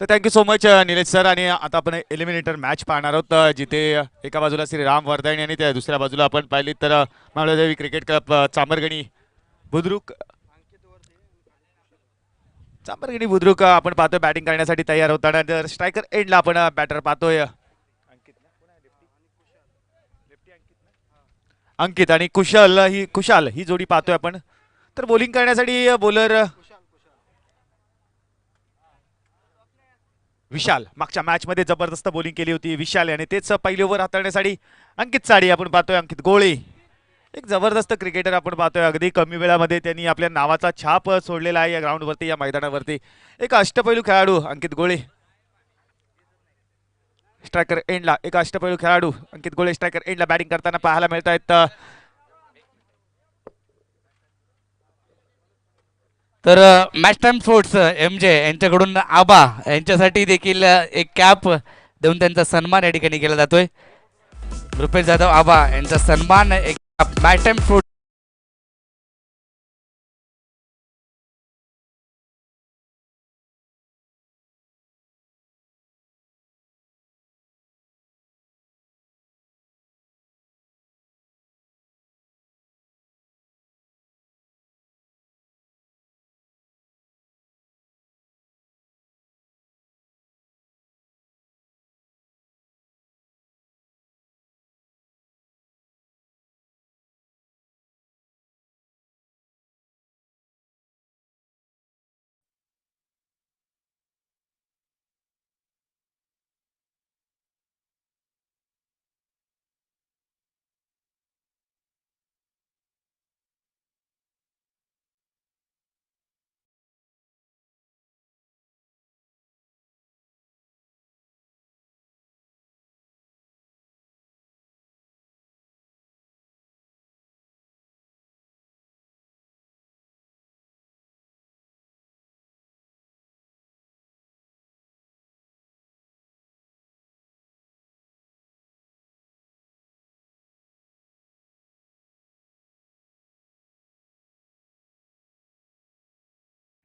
तर thank you so much Nilesh sir. आणि आता आपण एलिमिनेटर मॅच पाहणार आहोत जिथे एका बाजूला श्रीराम वर्धाणी आणि त्या दुसऱ्या बाजूला आपण पाहिली तर मावळदेवी क्रिकेट क्लब चांबरगणी बुद्रुक. चांबरगणी बुद्रुक आपण पाहतोय बॅटिंग करण्यासाठी तयार होताना. तर स्ट्रायकर एंडला आपण बॅटर पाहतोय अंकित आणि कुशाल ही जोडी पाहतोय आपण. तर बॉलिंग करण्यासाठी बॉलर विशाल. मागच्या मॅच मध्ये जबरदस्त बॉलिंग केली होती विशाल याने. तेच पहिली ओव्हर हाताळण्यासाठी अंकित साडी आपण पाहतोय. अंकित गोळे एक जबरदस्त क्रिकेटर आपण पाहतोय. अगदी कमी वेळामध्ये त्यांनी आपल्या नावाचा छाप सोडलेला आहे या ग्राउंडवरती, या मैदानावरती. एक अष्टपैलू खेळाडू अंकित गोळे. स्ट्रायकर एंडला एक अष्टपैलू खेळाडू अंकित गोळे स्ट्रायकर एंडला बॅटिंग करताना पाहायला मिळत आहेत. तर मॅच टाइम स्पोर्ट्स MJ यांच्याकडून आबा यांच्यासाठी देखील एक कॅप देऊन त्यांचा सन्मान या ठिकाणी केला जातोय. रुपेश जाधव आबा यांचा सन्मान एक मॅच टाइम स्पोर्ट्स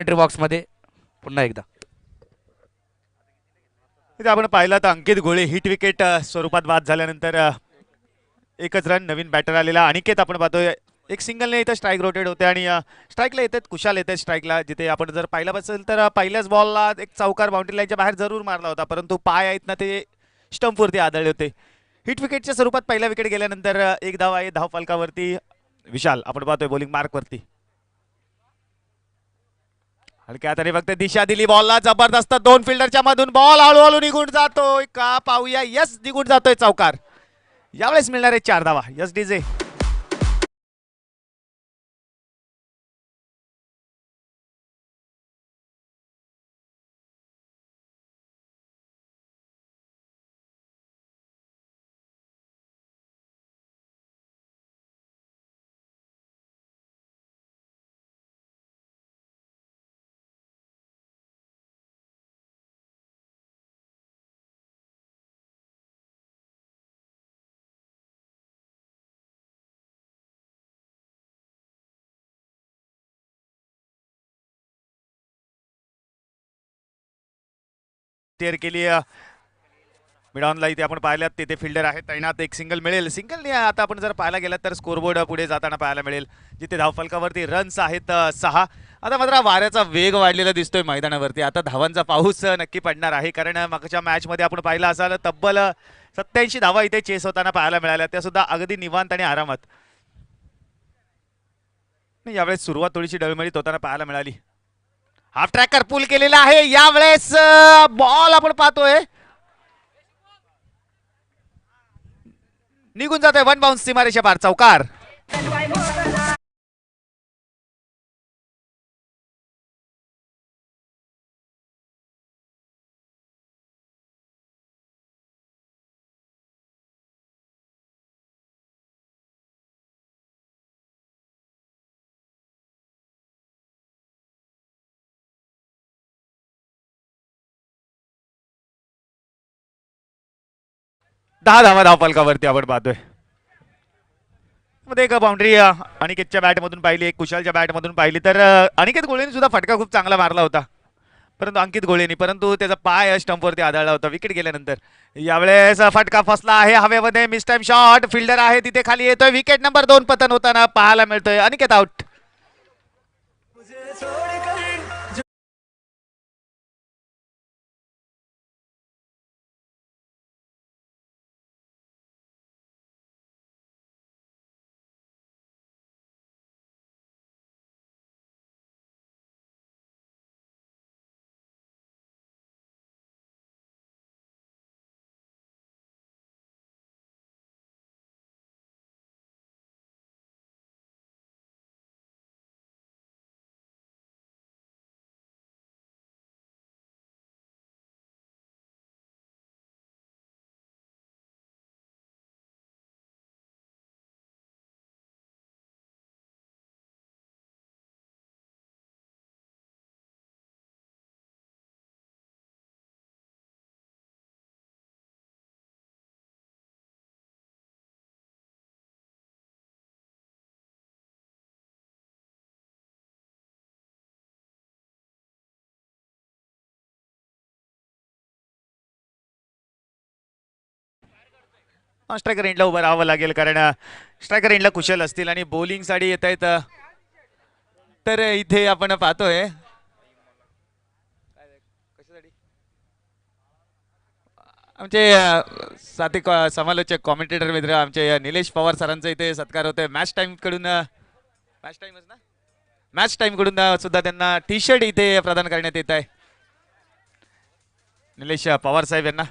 बॉक्स मध्ये पुन्हा एकदा इथे आपण पाहिलं तर अंकित गोळे हिट विकेट स्वरूपात बाद झाल्यानंतर एकच रन. नवीन बॅटर आलेला अनिकेत आपण पाहतोय. एक सिंगलने इथं स्ट्राईक रोटेट होते आणि स्ट्राईकला येतात कुशाल येतात स्ट्राईकला. जिथे आपण जर पाहिलं असेल तर पहिल्याच बॉलला एक चौकार बाउंड्री लाईनच्या बाहेर जरूर मारला होता, परंतु पाय आहेत ना ते स्टंपवरती आदळले होते. हिट विकेटच्या स्वरूपात पहिला विकेट गेल्यानंतर एक धाव आहे धाव फलकावरती. विशाल आपण पाहतोय बॉलिंग मार्कवरती. हलक्या हाताने फक्त दिशा दिली बॉलला. जबरदस्त दोन फिल्डरच्या मधून बॉल हळूहळू निघून जातोय का पाहूया. यस निघून जातोय चौकार. यावेळेस मिळणार आहे 4 धावा. Yes DJ. क्लिअर केली मिडॉनला. इथे आपण पाहिल्यात तिथे फिल्डर आहे तैनात. एक सिंगल मिळेल. सिंगल आता आपण जर पाहायला गेलात तर स्कोरबोर्ड पुढे जाताना पाहायला मिळेल जिथे धावफलकावरती रन्स आहेत 6. आता मात्र वाऱ्याचा वेग वाढलेला दिसतोय मैदानावरती. आता धावांचा पाऊस नक्की पडणार आहे, कारण मागच्या मॅचमध्ये आपण पाहिलं असाल तब्बल 87 धावा इथे चेस होताना पाहायला मिळाल्या, त्या सुद्धा अगदी निवांत आणि आरामात. यावेळेस सुरुवात थोडीशी डळमळीत होताना पाहायला मिळाली. हाफ ट्रॅकर पूल केलेला आहे यावेळेस. बॉल आपण पाहतोय निघून जातोय वन बाउन्स सीमारेषा पार. चौकार. दहा धावा धावफलकावरती आपण पाहतोय. मध्ये एक बाउंड्री अनिकेतच्या बॅटमधून पाहिली, एक कुशालच्या बॅटमधून पाहिली. तर अनिकेत गोळेने सुद्धा फटका खूप चांगला मारला होता. परंतु अंकित गोळेनी परंतु त्याचा पाय स्टंपवरती आदळला होता विकेट गेल्यानंतर. यावेळेस फटका फसला आहे हवेमध्ये मिस टाइम शॉट फिल्डर आहे तिथे खाली येतोय विकेट नंबर 2 पतन होताना पाहायला मिळतोय अनिकेत आउट. स्ट्रायकर एंडला उभं राहावं लागेल कारण स्ट्रायकर एंडला कुशल असतील आणि बॉलिंग साठी येत आहेत. तर इथे आपण पाहतोय आमचे साथी समालोचक कॉमेंटेटर मित्र आमचे निलेश पवार सरांचा इथे सत्कार होतोय मॅच टाइम कडून मॅच टाइम कडून सुद्धा त्यांना टी शर्ट इथे प्रदान करण्यात येत आहे निलेश पवार साहेब यांना.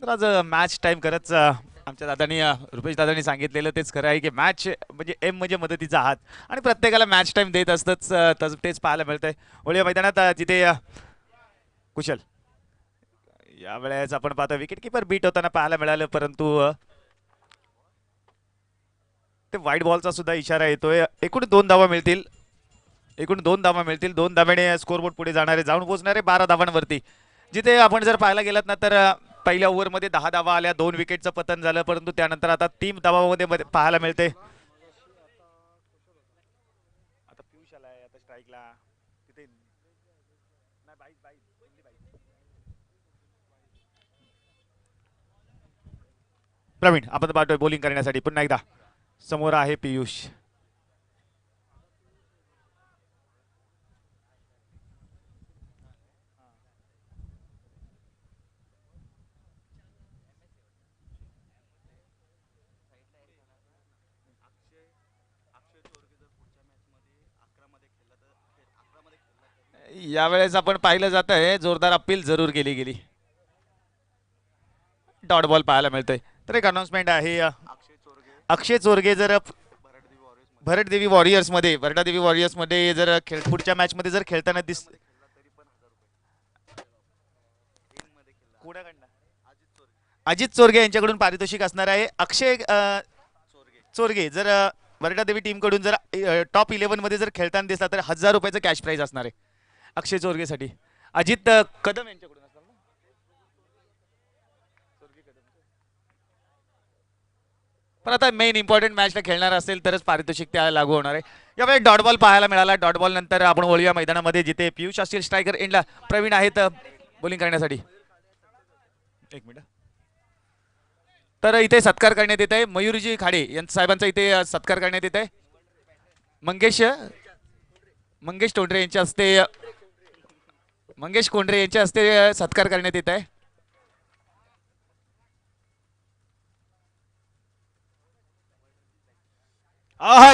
तर आज मॅच टाइम करत आमच्या दादानी रुपेश दादानी सांगितलेलं तेच खरं आहे की मॅच म्हणजे एम म्हणजे मदतीचा हात आणि प्रत्येकाला मॅच टाइम देत असतंच तेच पाहायला मिळतंय होळी मैदानात जिथे कुशल यावेळेस आपण पाहतो विकेट किपर बीट होताना पाहायला मिळालं परंतु ते व्हाईट बॉलचा सुद्धा इशारा येतोय. एकूण 2 धावा मिळतील एकूण 2 धावा मिळतील 2 धाव्याने स्कोरबोर्ड पुढे जाणारे जाऊन पोहोचणारे 12 धावांवरती. जिथे आपण जर पाहायला गेलात ना तर पहिल्या ओव्हरमध्ये 10 धावा आल्या 2 विकेटचं पतन झालं परंतु त्यानंतर आता 3 धावामध्ये पाहायला मिळते. आता पियुष आलाय आता स्ट्राईकला तिथे प्रवीण आपण पाहतोय बॉलिंग करण्यासाठी पुन्हा एकदा समोर आहे पियुष. यावेळेस आपण पाहिलं जात आहे जोरदार अपील जरूर केली गेली डॉट बॉल पाहायला मिळतोय. तर एक अनाउन्समेंट आहे अक्षय चोरगे जर भरटदेवी वॉरियर्स मध्ये जर पुढच्या मॅच मध्ये जर खेळताना अजित चोरगे यांच्याकडून पारितोषिक असणार आहे. अक्षय चोरगे जर देवी टीम कडून जर टॉप 11 मध्ये जर खेळताना दिसला तर 1000 रुपयाचं कॅश प्राइज असणार आहे अक्षय चोरगेसाठी. अजित कदम यांच्याकडून असणार ना पण आता मेन इम्पॉर्टंट मॅचला खेळणार असेल तरच पारितोषिक त्याला लागू होणार आहे. यावेळी डॉट बॉल पाहायला मिळाला. डॉट बॉल नंतर आपण वळूया मैदानामध्ये जिथे पियुष असतील स्ट्रायकर एंडला प्रवीण आहेत बॉलिंग करण्यासाठी. एक मिनिट. तर इथे सत्कार करण्यात येत आहे मयूरजी खाडे यांचा साहेबांचा इथे सत्कार करण्यात येत आहे. मंगेश तोंडरे यांच्या हस्ते मंगेश कोंडरे यांच्या हस्ते सत्कार करण्यात येत आहे.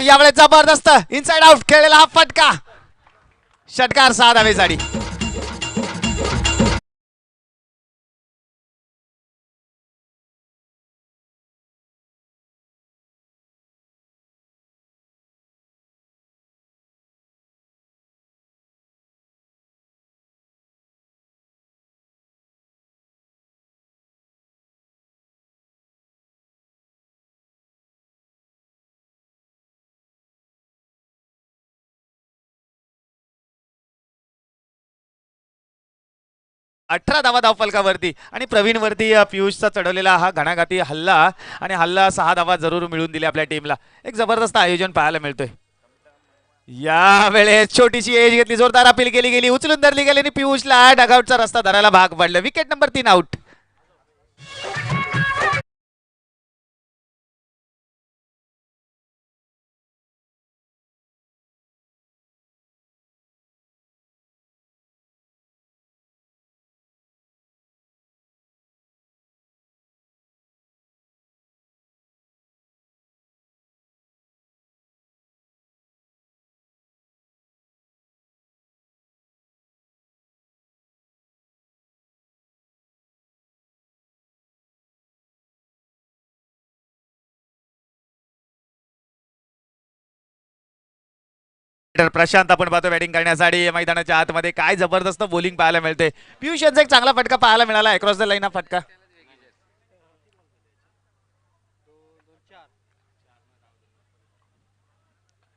यावेळेस जबरदस्त इनसाइड आउट खेळलेला हा फटका षटकार 6 धावेसाठी. 18 धावा धावफलकावरती आणि प्रवीण वरती पियुषचा चढवलेला हा घणाघाती हल्ला आणि हल्ला 6 धावा जरूर मिळून दिले आपल्या टीमला. एक जबरदस्त आयोजन पाहायला मिळतोय. या वेळेस छोटीशी एज घेतली, जोरदार अपील केली गेली, उचलून धरली गेली आणि पियुषला डगआउटचा रस्ता धरायला भाग पडलं. Wicket number 3 out. प्रशांत आपण पाहतो बॅटिंग करण्यासाठी मैदानाच्या आतमध्ये. काय जबरदस्त बॉलिंग पाहायला मिळते. पियुष यांचा एक चांगला फटका पाहायला मिळाला अक्रॉस द लाईन हा फटका.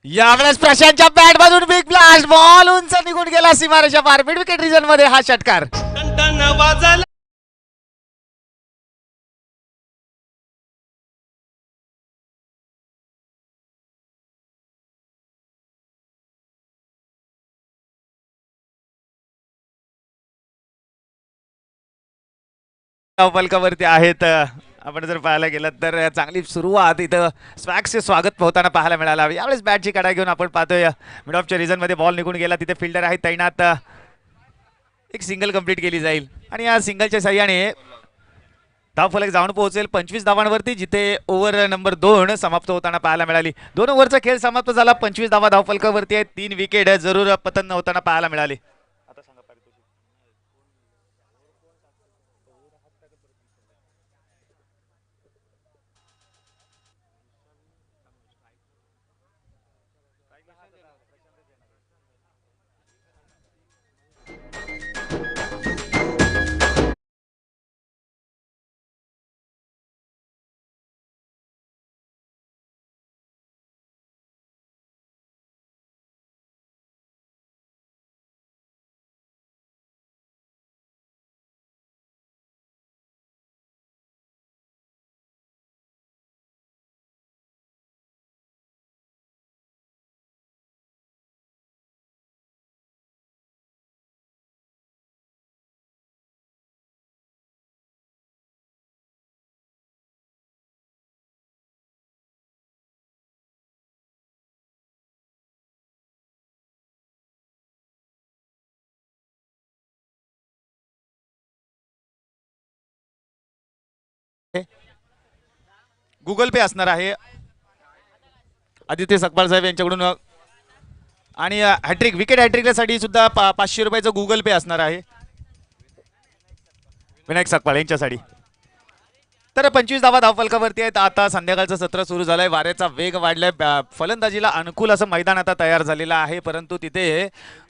यावेळेस प्रशांतच्या बॅट मधून बिग ब्लास्ट, बॉल उंच निघून गेला सीमारेषा पार. मिड विकेट रिजन मध्ये हा षटकार. फलकावरती आहेत. आपण जर पाहायला गेलं तर चांगली सुरुवात इथं स्वॅक्सचे स्वागत होताना पाहायला मिळाला. यावेळेस बॅटची कडा घेऊन आपण पाहतोय मिड ऑफच्या रिझन मध्ये बॉल निघून गेला. तिथे फिल्डर आहे तैनात. एक सिंगल कंप्लीट केली जाईल आणि या सिंगलच्या साह्याने धावफलक जाऊन पोहोचेल 25 धावांवरती, जिथे ओव्हर नंबर 2 समाप्त होताना पाहायला मिळाली. 2 ओव्हरचा खेळ समाप्त झाला. 25 धावा धावफलकावरती आहेत. 3 विकेट जरूर पतन होताना पाहायला मिळाले. गुगल पे असणार आहे आदित्य सकपाळ साहेब यांच्याकडून. आणि हॅट्रिक विकेट हॅट्रिकसाठी सुद्धा 500 रुपयाचं गुगल पे असणार आहे विनायक सकपाळ यांच्यासाठी. तर 25 धावा धावफलकावरती आहेत. आता संध्याकाळचं सत्र सुरू झालंय. वाऱ्याचा वेग वाढलाय. फलंदाजीला अनुकूल असं मैदान आता तयार झालेलं आहे. परंतु तिथे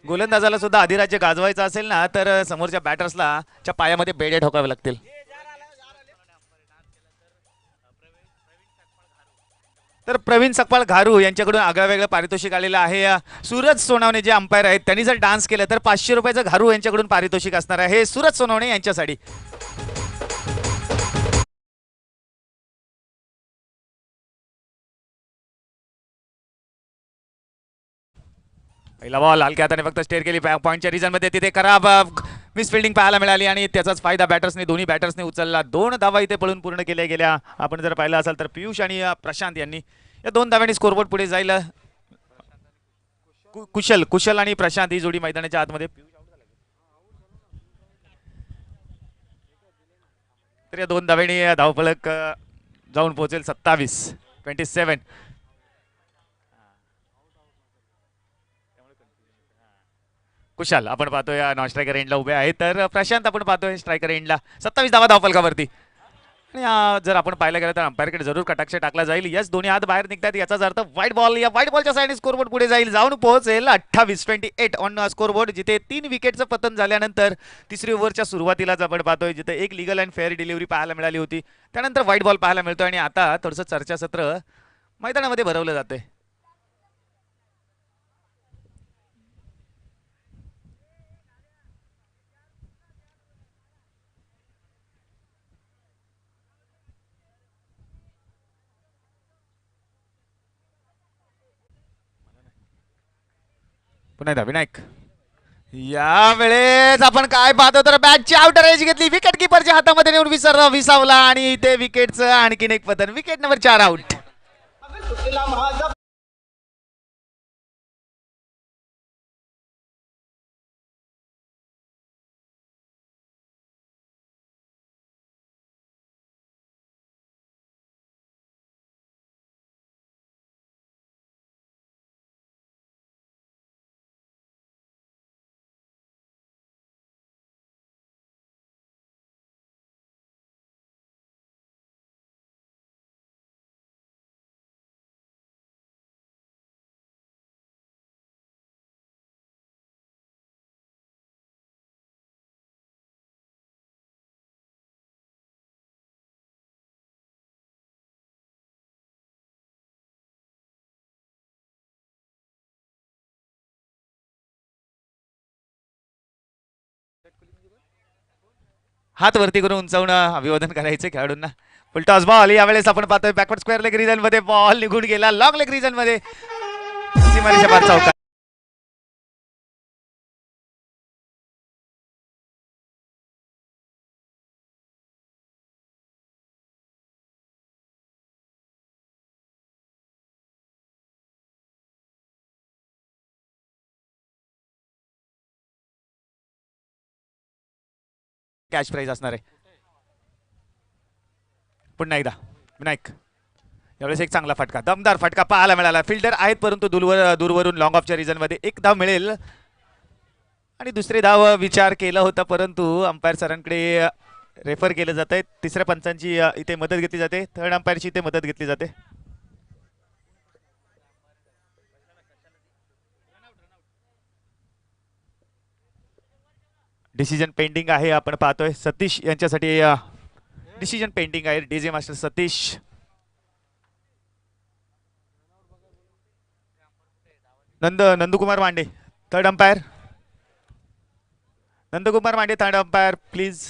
गोलंदाजाला सुद्धा अधिराज्य गाजवायचं असेल ना, तर समोरच्या बॅटर्सला च्या पायामध्ये बेडे ठोकावे लागतील. तर प्रवीण सकपाळ घारू यांच्याकडून आगळं पारितोषिक आलेलं आहे. सूरज सोनवणे जे अंपायर आहेत त्यांनी जर डान्स केलं तर 500 रुपयाचं घारू यांच्याकडून पारितोषिक असणार आहे. हे सूरज सोनवणे यांच्यासाठी. पहिला बॉल हलक्या हाताने फक्त स्टेअर केली पॉईंटच्या रिजन मध्ये. तिथे खराब मिस फिल्डिंग पाहायला मिळाली आणि त्याचाच फायदा दोन्ही बॅटर्सने उचलला. 2 धावा इथे पळून पूर्ण केल्या गेल्या. आपण जर पाहिलं असाल तर पियुष आणि प्रशांत यांनी या 2 धाव्यांनी स्कोरबोर्ड पुढे जाईल. कुशल आणि प्रशांत ही जोडी मैदानाच्या आतमध्ये. तर या 2 धाव्यांनी धावफलक जाऊन पोहोचेल 27. कुशाल आपण पाहतोय नॉन स्ट्रायकर एंडला उभे आहे. तर प्रशांत आपण पाहतोय स्ट्रायकर एंडला. 27 धावा धावफलकावरती. आणि जर आपण पाहायला गेलं तर अंपायरकडे जरूर कटाक्ष टाकला जाईल. यस दोन्ही हात बाहेर निघतात, याचाच अर्थ व्हाईट बॉल. या व्हाईट बॉलच्या साईडने स्कोरबोर्ड पुढे जाईल. जाऊन पोहोचेल 28 ऑन स्कोरबोर्ड, जिथे 3 विकेटचं पतन झाल्यानंतर तिसरी ओव्हरच्या सुरुवातीलाच आपण पाहतोय जिथे एक लिगल अँड फेअर डिलिव्हरी पाहायला मिळाली होती. त्यानंतर व्हाईट बॉल पाहायला मिळतोय आणि आता थोडंसं चर्चासत्र मैदानामध्ये भरवलं जातंय. पुन्हा एकदा विनायक. यावेळेस आपण काय पाहतो तर बॅटची आउटर एज घेतली, विकेट किपरच्या हातामध्ये नेऊन विसावला आणि ते विकेटचं आणखीन एक पतन. Wicket number 4 out. हात वरती करून उंचावणं अभिवादन करायचं खेळाडूंना. Full toss ball. यावेळेस आपण पाहतोय बॅकवर्ड स्क्वेअर लेग रिजन मध्ये बॉल निघून गेला. लॉंग लेग रिजन मध्ये सीमारेषा पार चौकार. कॅच प्राइज असणार आहे. पुन्हा एकदा विनायक. यावेळेस एक चांगला फटका, दमदार फटका पाहायला मिळाला. फिल्डर आहेत परंतु दूरवरून लॉंग ऑफच्या रिजन मध्ये एक धाव मिळेल आणि दुसरे धाव विचार केला होता परंतु अंपायर सरांकडे रेफर केलं जात आहे. तिसऱ्या पंचांची इथे मदत घेतली जाते. थर्ड अंपायरची इथे मदत घेतली जाते. डिसिजन पेंडिंग आहे. आपण पाहतोय सतीश यांच्यासाठी डिसिजन पेंडिंग आहे. DJ master Satish. Nandkumar Mande third umpire. Nandkumar Mande third umpire please.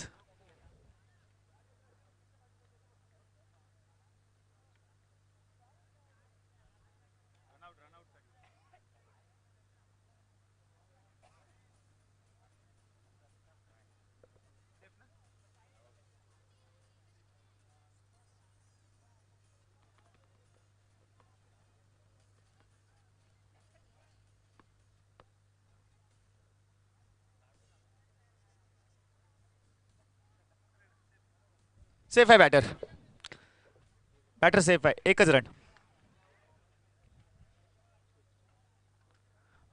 Safe आहे बॅटर. बॅटर सेफ आहे. एकच रन.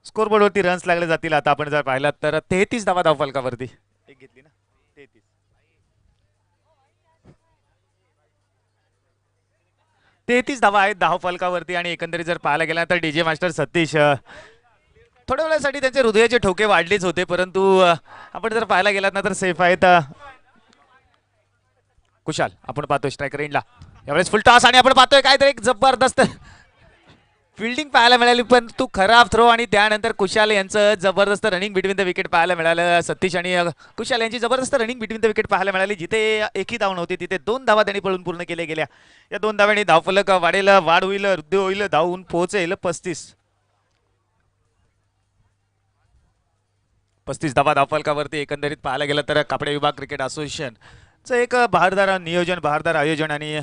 स्कोरबोर्ड वरती रन्स लागले जातील. आता आपण जर पाहिलात तर 33 धावा धाव फलकावरती एक घेतली ना. 33 33 धावा आहेत धाव फलकावरती आणि एकंदरीत जर पाहायला गेला तर डीजे मास्टर सतीश थोड्या वेळासाठी त्यांचे हृदयाचे ठोके वाढलेच होते परंतु आपण जर पाहायला गेलात ना तर सेफ आहेत. कुशाल आपण पाहतोय स्ट्रायकर एंडला. यावेळेस फुल टॉस आणि आपण पाहतोय काहीतरी एक जबरदस्त फिल्डिंग पाहायला मिळाली पण तू खराब थ्रो आणि त्यानंतर कुशाल यांचं जबरदस्त रनिंग बिटवीन द विकेट पाहायला मिळालं. सतीश आणि कुशाल यांची जबरदस्त रनिंग बिटवीन द विकेट पाहायला मिळाली. जिथे एकही धाव नव्हती तिथे 2 धावा त्यांनी पळून पूर्ण केल्या गेल्या. या 2 धावांनी धावफलक वाढेल, वाढ होईल, वृद्धी होईल, धावून पोहोचेल 35 धावा धावफलकावरती. एकंदरीत पाहायला गेलं तर कापडे विभाग क्रिकेट असोसिएशनचं एक बहारदार नियोजन, बहारदार आयोजन आणि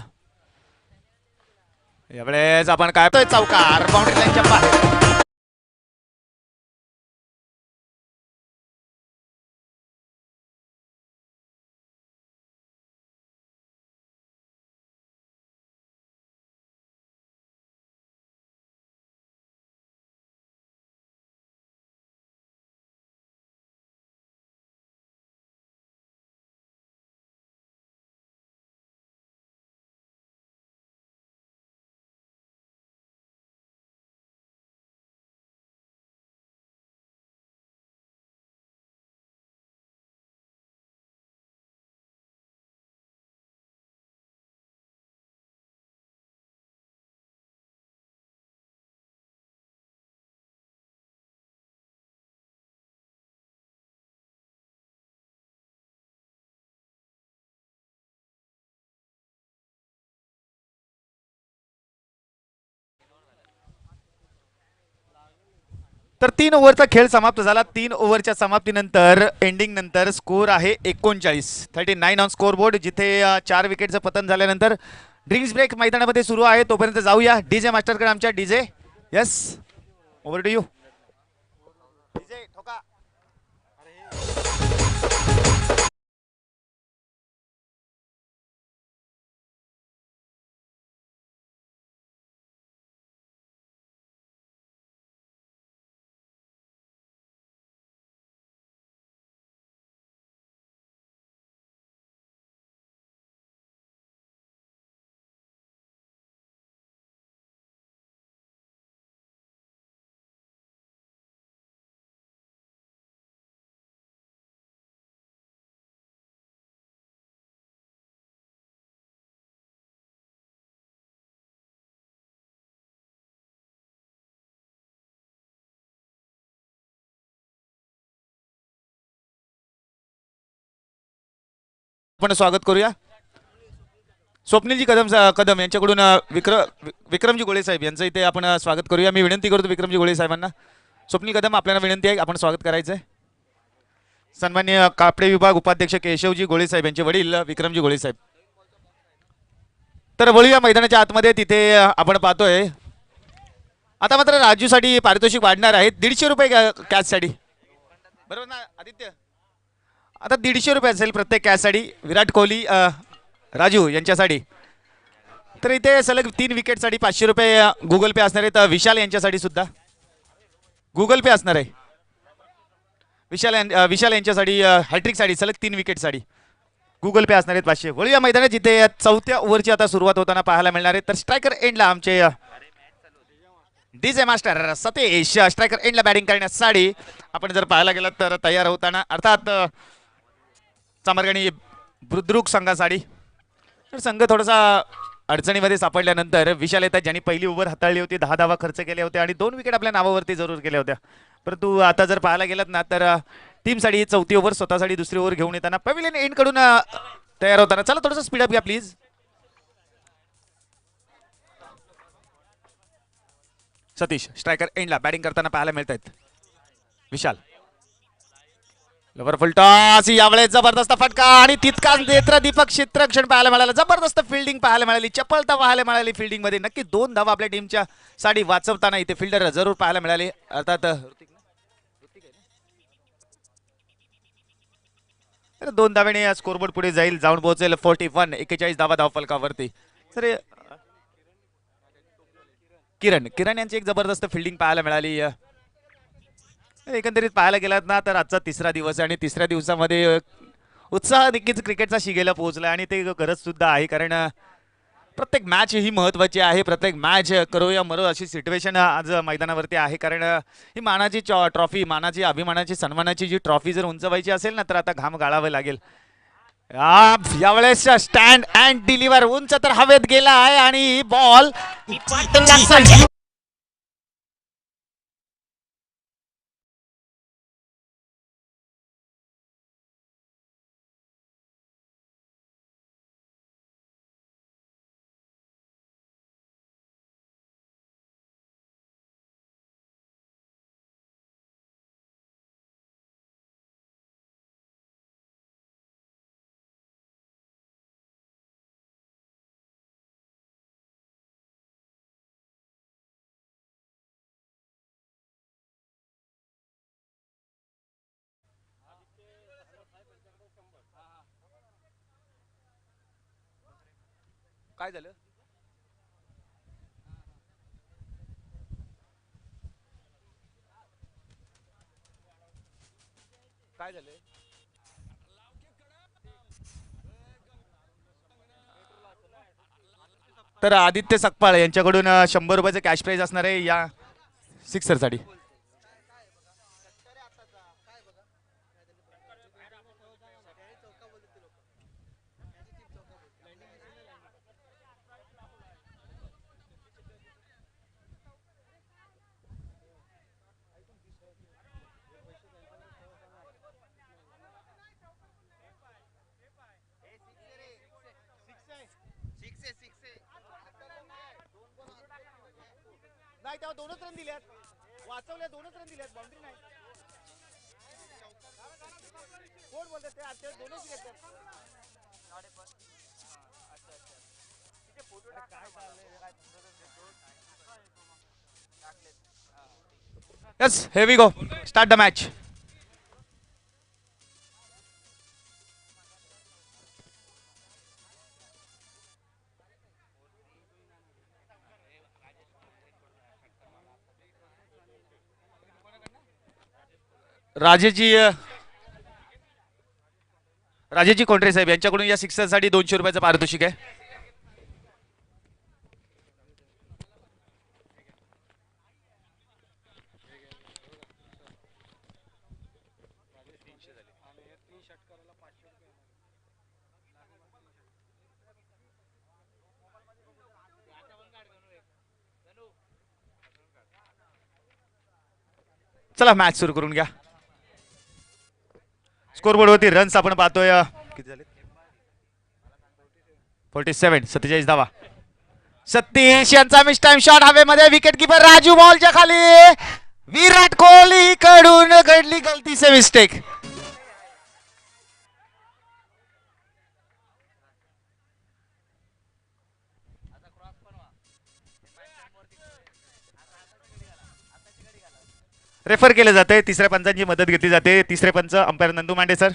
यावेळेस आपण काय चौकार बाउंड्री लाईनच्या बाहेर. तर 3 ओव्हरचा खेळ समाप्त झाला. 3 ओव्हरच्या समाप्तीनंतर एंडिंग नंतर स्कोर आहे 39 ऑन स्कोर बोर्ड, जिथे 4 विकेटचं पतन झाल्यानंतर ड्रिंक्स ब्रेक मैदानामध्ये सुरू आहे. तोपर्यंत जाऊया डीजे मास्टरकडे. आमच्या DJ, yes, over to you DJ. ठोका. आपण स्वागत करूया स्वप्नीलजी कदम यांच्याकडून. विक्रमजी गोळे साहेब यांचं इथे आपण स्वागत करूया. मी विनंती करतो विक्रमजी गोळे साहेबांना. स्वप्नील कदम, आपल्याला विनंती आहे, आपण स्वागत करायचं आहे. सन्माननीय कापडे विभाग उपाध्यक्ष केशवजी गोळे साहेब यांचे वडील विक्रमजी गोळे साहेब. तर वळूया मैदानाच्या आतमध्ये. तिथे आपण पाहतोय आता मात्र राजूसाठी पारितोषिक वाढणार आहे. 150 रुपये कॅचसाठी, बरोबर ना आदित्य? आता 150 रुपये असेल प्रत्येक कॅचसाठी. विराट कोहली, राजू यांच्यासाठी. तर इथे सलग 3 विकेटसाठी 500 रुपये गुगल पे असणार आहेत. विशाल यांच्यासाठी सुद्धा गुगल पे असणार आहे. विशाल यांच्यासाठी हॅट्रिकसाठी सलग 3 विकेटसाठी गुगल पे असणार आहेत 500. वळूया मैदानात, जिथे 4थ्या ओव्हरची आता सुरुवात होताना पाहायला मिळणार आहे. तर स्ट्रायकर एंडला आमचे डीजे मास्टर सतीश स्ट्रायकर एंडला बॅटिंग करण्यासाठी आपण जर पाहायला गेलात तर तयार होताना, अर्थात चामरगणी बुद्रुक संघासाठी. तर संघ थोडासा अडचणीमध्ये सापडल्यानंतर विशाल येतात, ज्यांनी पहिली ओव्हर हाताळली होती, 10 धावा खर्च केले होते आणि 2 विकेट आपल्या नावावरती जरूर केल्या होत्या. परंतु आता जर पाहायला गेलात ना तर टीमसाठी 4थी ओव्हर, स्वतःसाठी 2री ओव्हर घेऊन येताना पॅव्हिलियन एंड कडून तयार होताना. चला थोडंसं स्पीडअप घ्या प्लीज. सतीश स्ट्रायकर एंडला बॅटिंग करताना पाहायला मिळत आहेत. विशाल लवर फुलटॉस, यावेळेस जबरदस्त फटका आणि तितकाच नेत्रदीपक चित्रक्षण पाहायला मिळाला. जबरदस्त फिल्डिंग पाहायला मिळाली, चपलता पाहायला मिळाली फिल्डिंग मध्ये. नक्की 2 धावा आपल्या टीमच्या साठी वाचवताना इथे फिल्डर जरूर पाहायला मिळाले. अर्थात 2 धावेने स्कोरबोर्ड पुढे जाईल, जाऊन पोहोचेल 41 धावा धावफलकावरती. तर किरण यांची एक जबरदस्त फिल्डिंग पाहायला मिळाली. एकंदरीत पाहायला गेलात ना तर आजचा 3रा दिवस आहे आणि 3ऱ्या दिवसामध्ये उत्साह नक्कीच क्रिकेटचा शिगेला पोहोचला आणि ते गरज सुद्धा आहे. कारण प्रत्येक मॅच ही महत्त्वाची आहे. प्रत्येक मॅच करो या मरो अशी सिच्युएशन आज मैदानावरती आहे. कारण ही मानाची ट्रॉफी, मानाची अभिमानाची सन्मानाची जी ट्रॉफी जर उंचवायची असेल ना तर आता घाम गाळावं लागेल. यावेळेस स्टँड अँड डिलिव्हर उंच तर हवेत गेला आहे आणि बॉल काय झालं? काय झालं? तर आदित्य सकपाळ यांच्याकडून 100 रुपयाचं कॅश प्राइज असणार आहे या सिक्सरसाठी. नाही तेव्हा 2च रन दिल्यात. वाचवले 2च रन दिलेत बाउंड्री नाही कोण बोलतात ते आता 2च घेतात Yes, here we go. Start the match. राजेशजी राजेशजी कोंडरे साहेब यांच्याकडून या सिक्सरसाठी 200 रुपयाचं पारितोषिक आहे. चला मॅच सुरू करून घ्या. स्कोरबोर्डवरती रन्स आपण पाहतोय किती झाले 47 47 धावा. सतीश यांचा मिस टाइम शॉट हवेमध्ये विकेट कीपर राजू बॉलच्या खाली विराट कोहली कडून घडली गलती से मिस्टेक. रेफर केलं जाते तिसऱ्या पंचांची मदत घेतली जाते. तिसरे पंच अंपायर नंदू मांडे सर.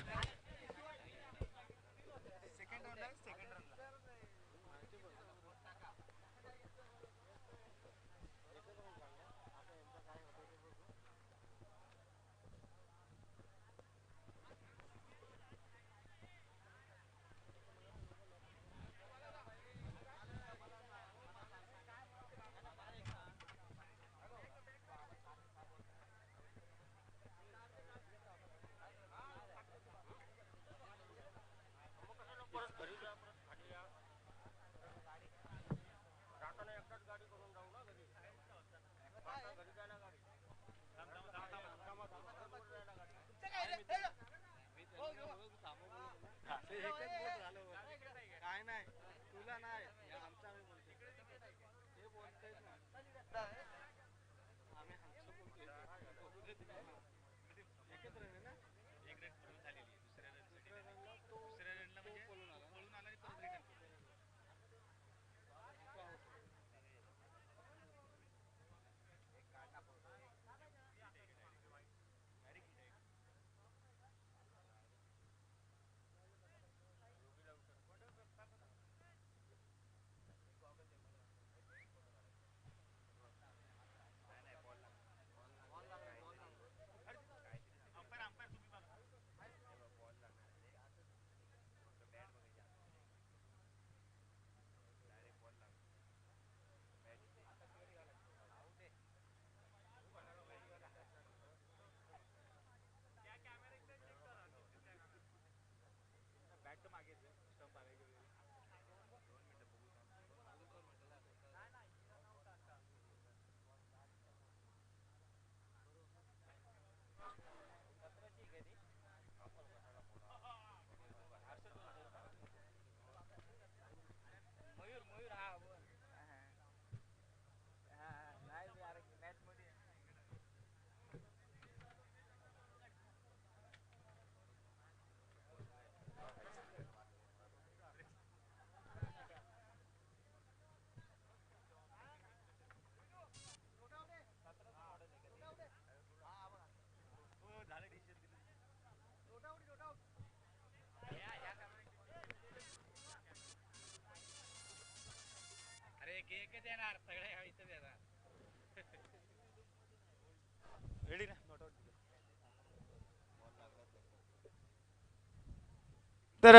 तर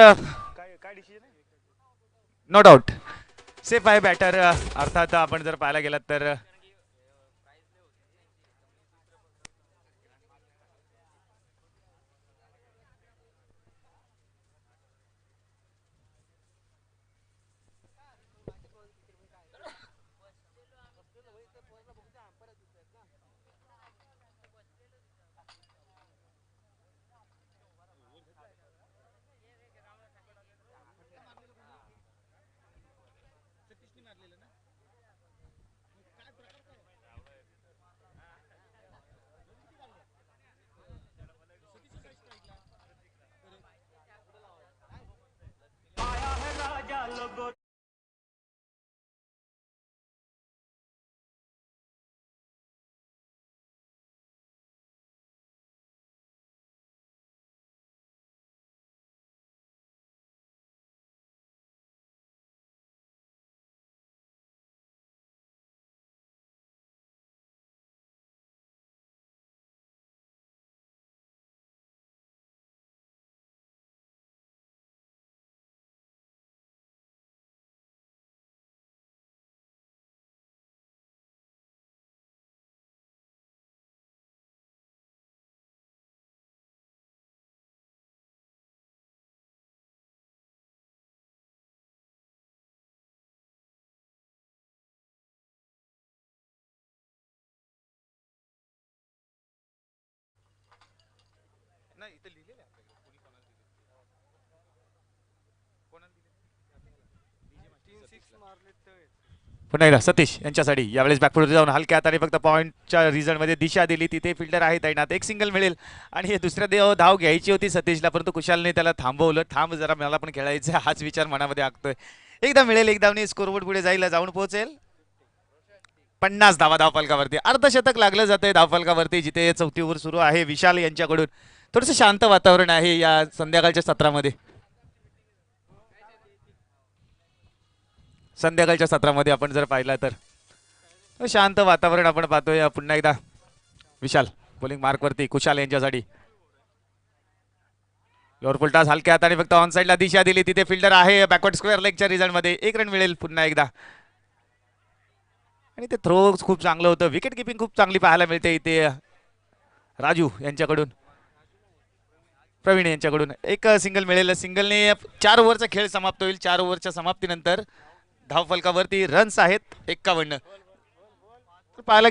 काय डिसिजन आहे नो डाऊट सेफ आहे बॅटर. अर्थात आपण जर पाहायला गेलात तर पुन्हा एकदा सतीश यांच्यासाठी यावेळेस बॅकफुटवर जाऊन हलक्या हाताने फक्त पॉईंटच्या रिझल्टमध्ये दिशा दिली. तिथे फिल्डर आहे तैनात. एक सिंगल मिळेल आणि हे दुसऱ्या धाव घ्यायची होती सतीशला, परंतु कुशालने त्याला थांबवलं. थांब जरा, मला पण खेळायचं हाच विचार मनामध्ये आखतोय. एकदा मिळेल, एकदा स्कोरबोर्ड पुढे जाऊन पोहोचेल. 50 धावा धावफलकावरती. अर्धशतक लागलं जातंय धावफलकावरती, जिथे चौथी ओव्हर सुरू आहे विशाल यांच्याकडून. थोडंसं शांत वातावरण आहे या संध्याकाळच्या सत्रामध्ये. संध्याकाळच्या सत्रामध्ये आपण जर पाहिलं तर शांत वातावरण आपण पाहतोय. पुन्हा एकदा विशाल बॉलिंग मार्कवरती कुशाल यांच्यासाठी. लोअर फुलटास हलक्या हाताने फक्त ऑन साईडला दिशा दिली. तिथे फिल्डर आहे बॅकवर्ड स्क्वेअर लेगच्या रिझल्टमध्ये. 1 रन मिळेल पुन्हा एकदा. आणि ते थ्रो खूप चांगलं होतं. विकेट किपिंग खूप चांगली पाहायला मिळते इथे राजू यांच्याकडून, प्रवीण यांच्याकडून. एक सिंगल मिळेल. सिंगलने 4 ओव्हरचा खेळ समाप्त होईल. 4 ओव्हरच्या समाप्तीनंतर धावफलकावरती रन्स आहेत 51. पाहायला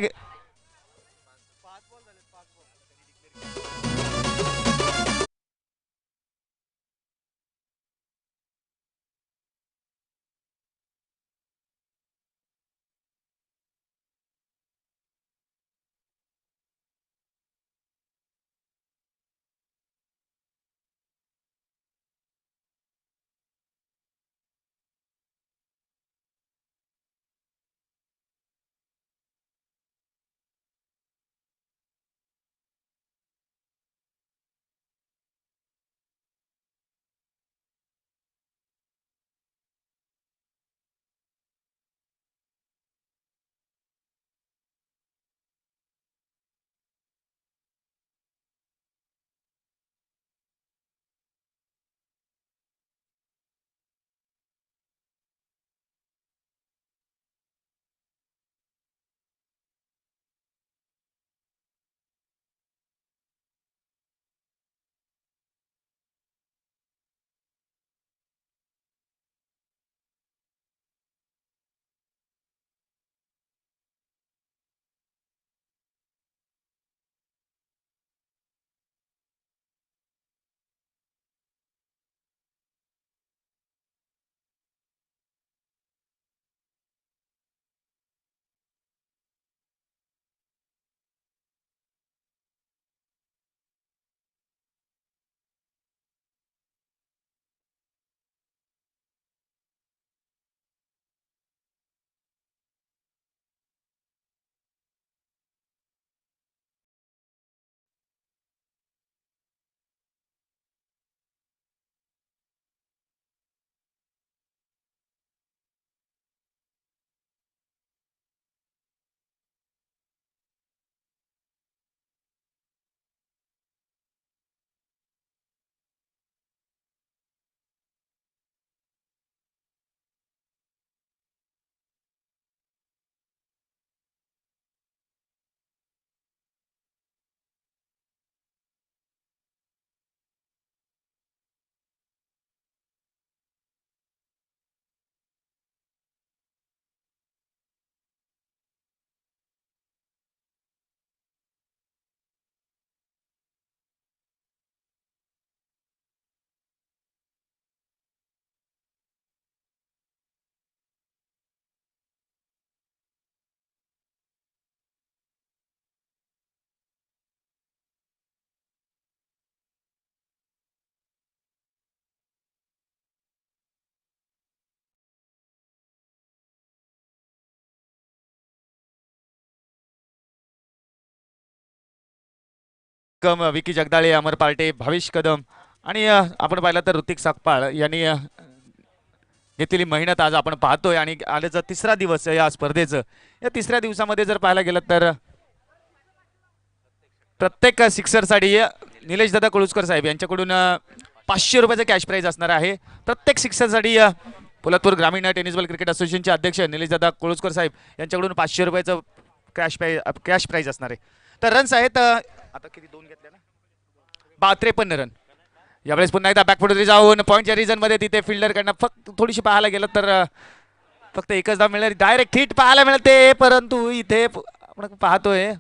विकी जगदाळे, अमर पार्टे, भाविश कदम आणि आपण पाहिलं तर ऋतिक साकपाळ यांनी घेतलेली मेहनत आज आपण पाहतोय. आणि आल्याचा 3रा दिवस या स्पर्धेचं. या 3ऱ्या दिवसामध्ये जर पाहायला गेलं तर प्रत्येक सिक्सरसाठी निलेश दादा कोळुसकर साहेब यांच्याकडून 500 रुपयाचं कॅश प्राइज असणार आहे. प्रत्येक सिक्सरसाठी पोलादपूर ग्रामीण टेनिस बॉल क्रिकेट असोसिएशनचे अध्यक्ष निलेश दादा कोळुसकर साहेब यांच्याकडून 500 रुपयाचं कॅश प्राइज असणार आहे. तर रन्स आहेत आता किती 2 घेतले ना, 53 रन. यावेळेस पुन्हा एकदा बॅकफुटवरती जाऊन पॉईंटच्या रिजनमध्ये तिथे फिल्डरकडनं फक्त थोडीशी पाहायला गेलं तर फक्त एकच धाव मिळणार. डायरेक्ट हिट पाहायला मिळते, परंतु इथे आपण पाहतोय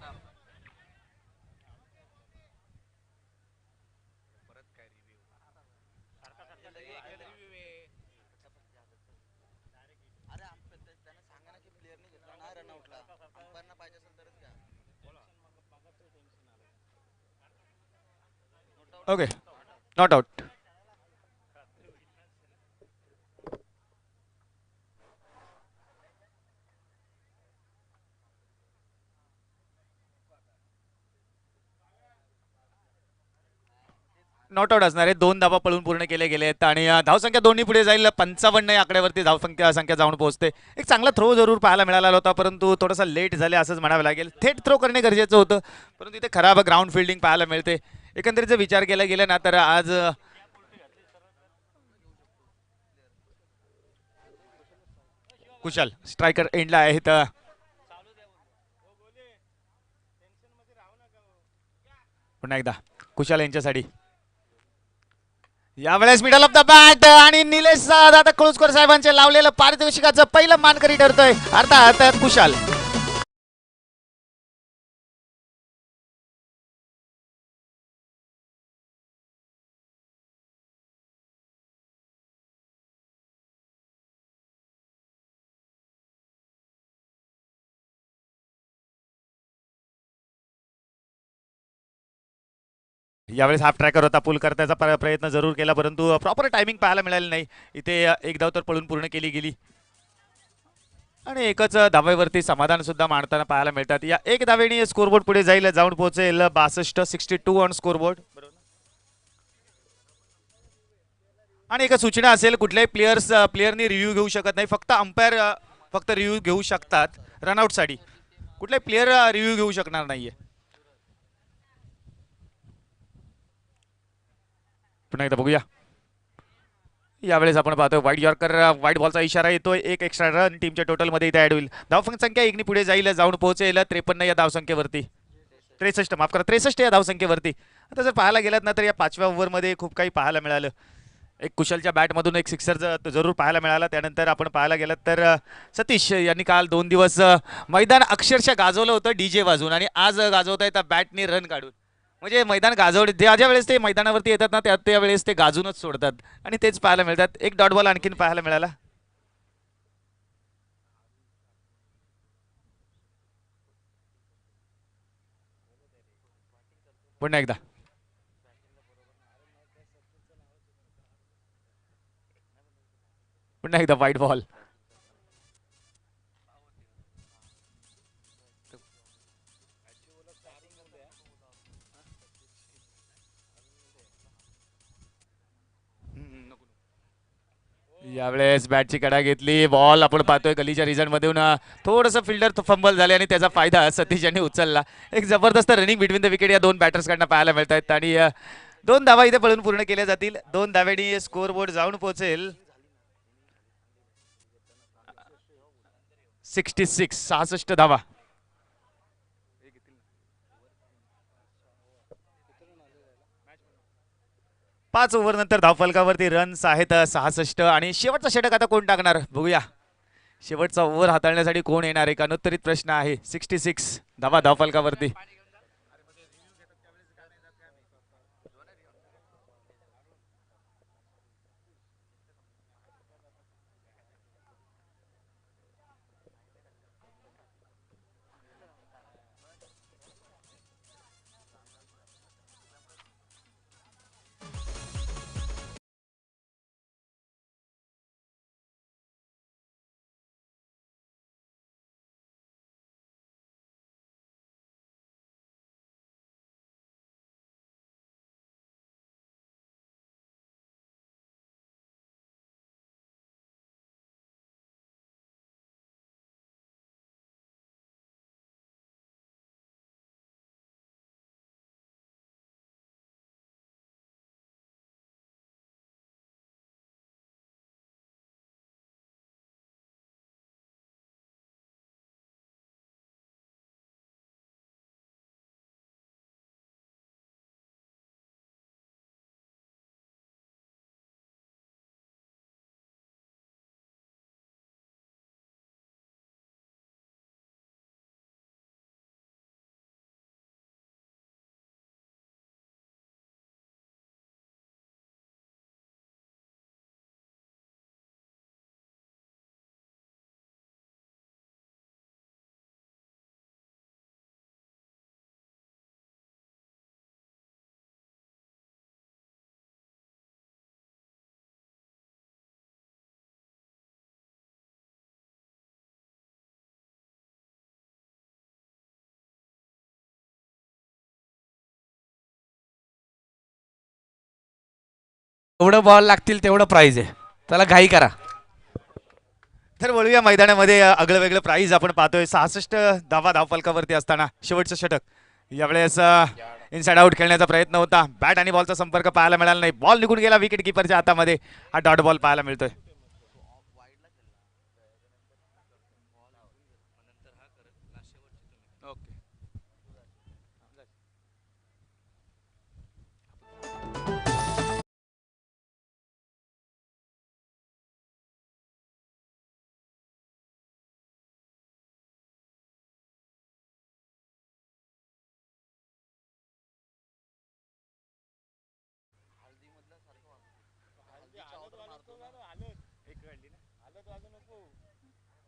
okay, not out. Not out असणार आहे. 2 धावा पळून पूर्ण केले गेले आहेत आणि धावसंख्या दोन्ही पुढे जाईल. 55 या आकड्यावरती धावसंख्या जाऊन पोहोचते. एक चांगला थ्रो जरूर पाहायला मिळाला होता, परंतु थोडासा लेट झाले असंच म्हणावं लागेल. थेट थ्रो करणे गरजेचं होतं, परंतु इथे खराब ग्राउंड फिल्डिंग पाहायला मिळते. एकंदरीत जर विचार केला गेला ना तर आज कुशाल स्ट्रायकर एंडला आहेत. पुन्हा एकदा कुशाल यांच्यासाठी यावेळेस मिडल ऑफ द बॅट आणि निलेश दादा कुळुसकर साहेबांचे लावलेलं पारितोषिकाचं पहिलं मानकरी ठरतोय, अर्थात कुशाल. यावेळेस हाफ ट्रॅकर होता, पुल करण्याचा प्रयत्न जरूर केला, परंतु प्रॉपर टायमिंग पाहायला मिळालं नाही. इथे एक धाव तर पळून पूर्ण केली गेली आणि एकच धावेवरती समाधान सुद्धा मांडताना पाहायला मिळतात. या एक धावेने स्कोरबोर्ड पुढे जाईल, जाऊन पोहोचेल 62 ऑन स्कोरबोर्ड. आणि एक सूचना असेल, कुठल्याही प्लेयरनी रिव्ह्यू घेऊ शकत नाही, फक्त अंपायर फक्त रिव्ह्यू घेऊ शकतात रनआउटसाठी. कुठलाही प्लेयर रिव्ह्यू घेऊ शकणार नाहीये. पुन्हा एकदा बघूया. यावेळेस आपण पाहतो वाईट यॉर्कर, वाईट बॉलचा इशारा येतोय. एक एक्स्ट्रा रन टीमच्या टोटलमध्ये इथे ऍड होईल. धावसंख्या 1 पुढे जाईल, जाऊन पोहोचेल 53 या धावसंख्येवरती. 63 माफ करा, 63 या धावसंख्येवरती. आता जर पाहायला गेलात ना तर या 5व्या ओव्हरमध्ये खूप काही पाहायला मिळालं. एक कुशलच्या बॅटमधून एक सिक्सर जरूर पाहायला मिळाला. त्यानंतर आपण पाहायला गेलं तर सतीश यांनी काल 2 दिवस मैदान अक्षरशः गाजवलं होतं डीजे वाजवून, आणि आज गाजवत आहेत बॅटने रन काढून. म्हणजे मैदान गाजवले, ज्या वेळेस ते मैदानावरती येतात ना त्या वेळेस ते गाजूनच सोडतात, आणि तेच पाहायला मिळतात. एक डॉट बॉल आणखीन पाहायला मिळाला. पुन्हा एकदा पुन्हा एकदा व्हाईट बॉल. यावेळेस बॅटची कडा घेतली, बॉल आपण पाहतोय गलीच्या रिझल्ट मधून थोडंसं फिल्डर फंबल झाले आणि त्याचा फायदा सतीश यांनी उचलला. एक जबरदस्त रनिंग बिटवीन द विकेट या दोन बॅटर्सकडनं पाहायला मिळत आहेत आणि 2 धावा इथे पळून पूर्ण केल्या जातील. 2 धाव्यांनी स्कोर बोर्ड जाऊन पोहोचेल 66 धावा. 5 ओव्हर नंतर धावफलकावरती रन्स आहेत 66, आणि शेवटचा षटक आता कोण टाकणार बघूया. शेवटचा ओव्हर हाताळण्यासाठी कोण येणार, एक अनुत्तरित प्रश्न आहे. 66 धावा धावफलकावरती. एवढं बॉल लागतील तेवढं प्राइज आहे, त्याला घाई करा. तर वळूया मैदानामध्ये. आगळं वेगळं प्राईज आपण पाहतोय. 66 धावा धावफलकावरती असताना शेवटचं षटक. यावेळेस इनसाइड आउट खेळण्याचा प्रयत्न होता. बॅट आणि बॉलचा संपर्क पाहायला मिळाला नाही. बॉल निघून गेला विकेट किपरच्या हातामध्ये. हा डॉट बॉल पाहायला मिळतोय.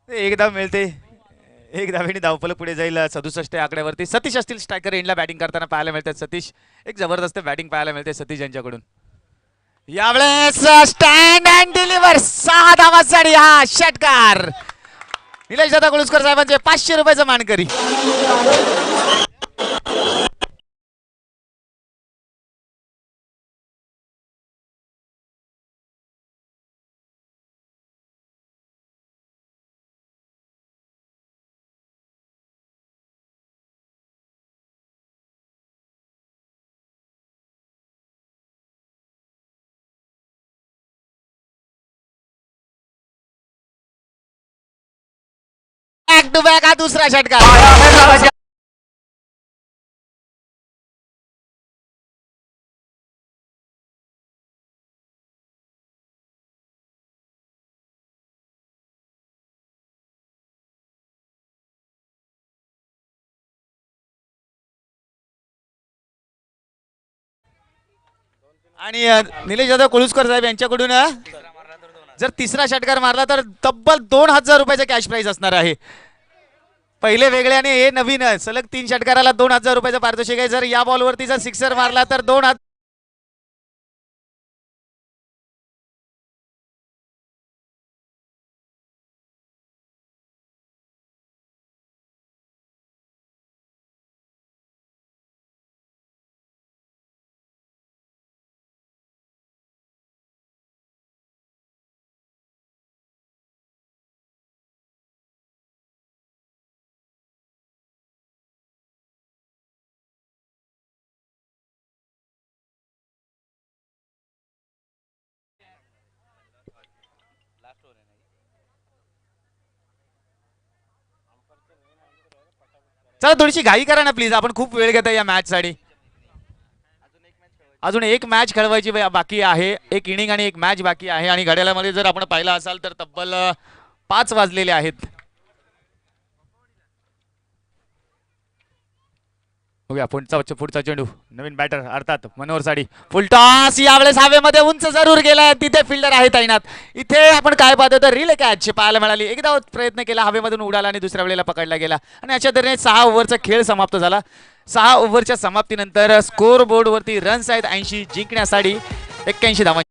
एक धाव मिळते. एक धावेने धावफलक पुढे जाईल. 67 आकड्यावरती सतीश असतील स्ट्रायकर एंडला बॅटिंग करताना पाहायला मिळतात. सतीश एक जबरदस्त बॅटिंग पाहायला मिळते सतीश यांच्याकडून. यावेळेस स्टँड अँड डिलिव्हर 6 धावांसाठी हा षटकार. निलेश दादा कुलुस्कर साहेबांचे 500 रुपयाचं मानकरी. बॅक टू बॅक हा दुसरा षटकार. आणि निलेश दादा कुलुस्कर साहेब यांच्याकडून जर तिसरा षटकार मारला तर तब्बल 2000 रुपयाचा कॅश प्राइज असणार आहे. पहिले वेगळे आणि हे नवीन. सलग 3 षटकाराला 2000 रुपयाचं पारितोषिक आहे. जर या बॉलवरती जर सिक्सर मारला तर 2000. चला थोडीशी घाई करा ना प्लीज. आपण खूप वेळ घेतोय या मॅच साठी. अजून एक मॅच खेळवायची बाकी आहे. एक इनिंग आणि एक मॅच बाकी आहे. आणि घड्याळामध्ये जर आपण पाहिला असाल तर तब्बल 5 वाजलेले आहेत. बघूया पुढचा चेंडू. नवीन बॅटर अर्थात मनोहर साडी. फुल टॉस यावेळेस हवेमध्ये उंच जरूर गेलाय. तिथे फिल्डर आहे तैनात. इथे आपण काय पाहतो तर रिले कॅच पाहायला मिळाली. एकदा प्रयत्न केला हवेमधून उडाला आणि दुसऱ्या वेळेला पकडला गेला. आणि अशा तऱ्हेने 6 ओव्हरचा खेळ समाप्त झाला. 6 ओव्हरच्या समाप्तीनंतर स्कोर बोर्डवरती रन्स आहेत 80. जिंकण्यासाठी 81 धावा.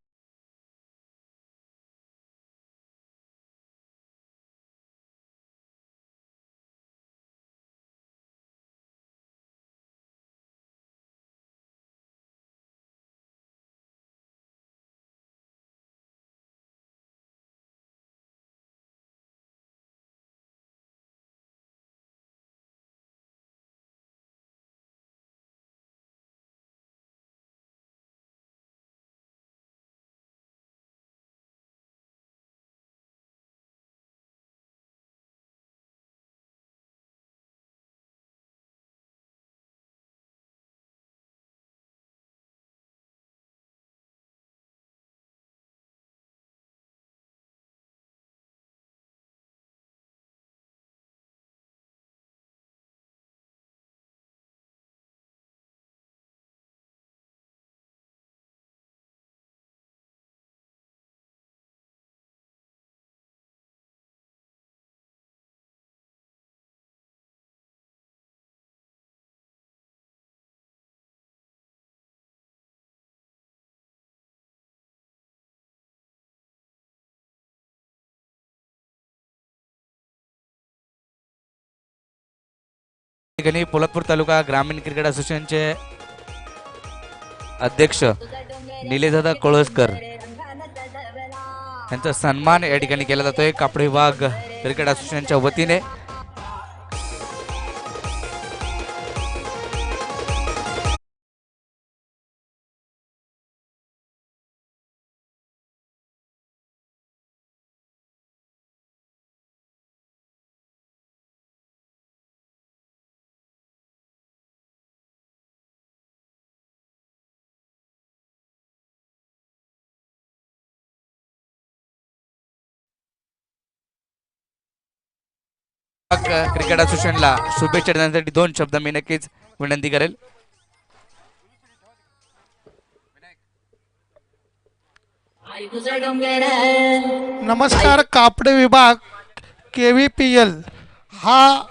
ठिकाणी पोलादपूर तालुका ग्रामीण क्रिकेट असोसिएशनचे अध्यक्ष निलेशदादा कोळसकर त्यांचा सन्मान या ठिकाणी केला जातोय कापडे विभाग क्रिकेट असोसिएशनच्या वतीने. क्रिकेट असोसिएशनला शुभेच्छा देण्यासाठी 2 शब्द मी नक्कीच विनंती करेल. नमस्कार. कापडे विभाग KVPL हा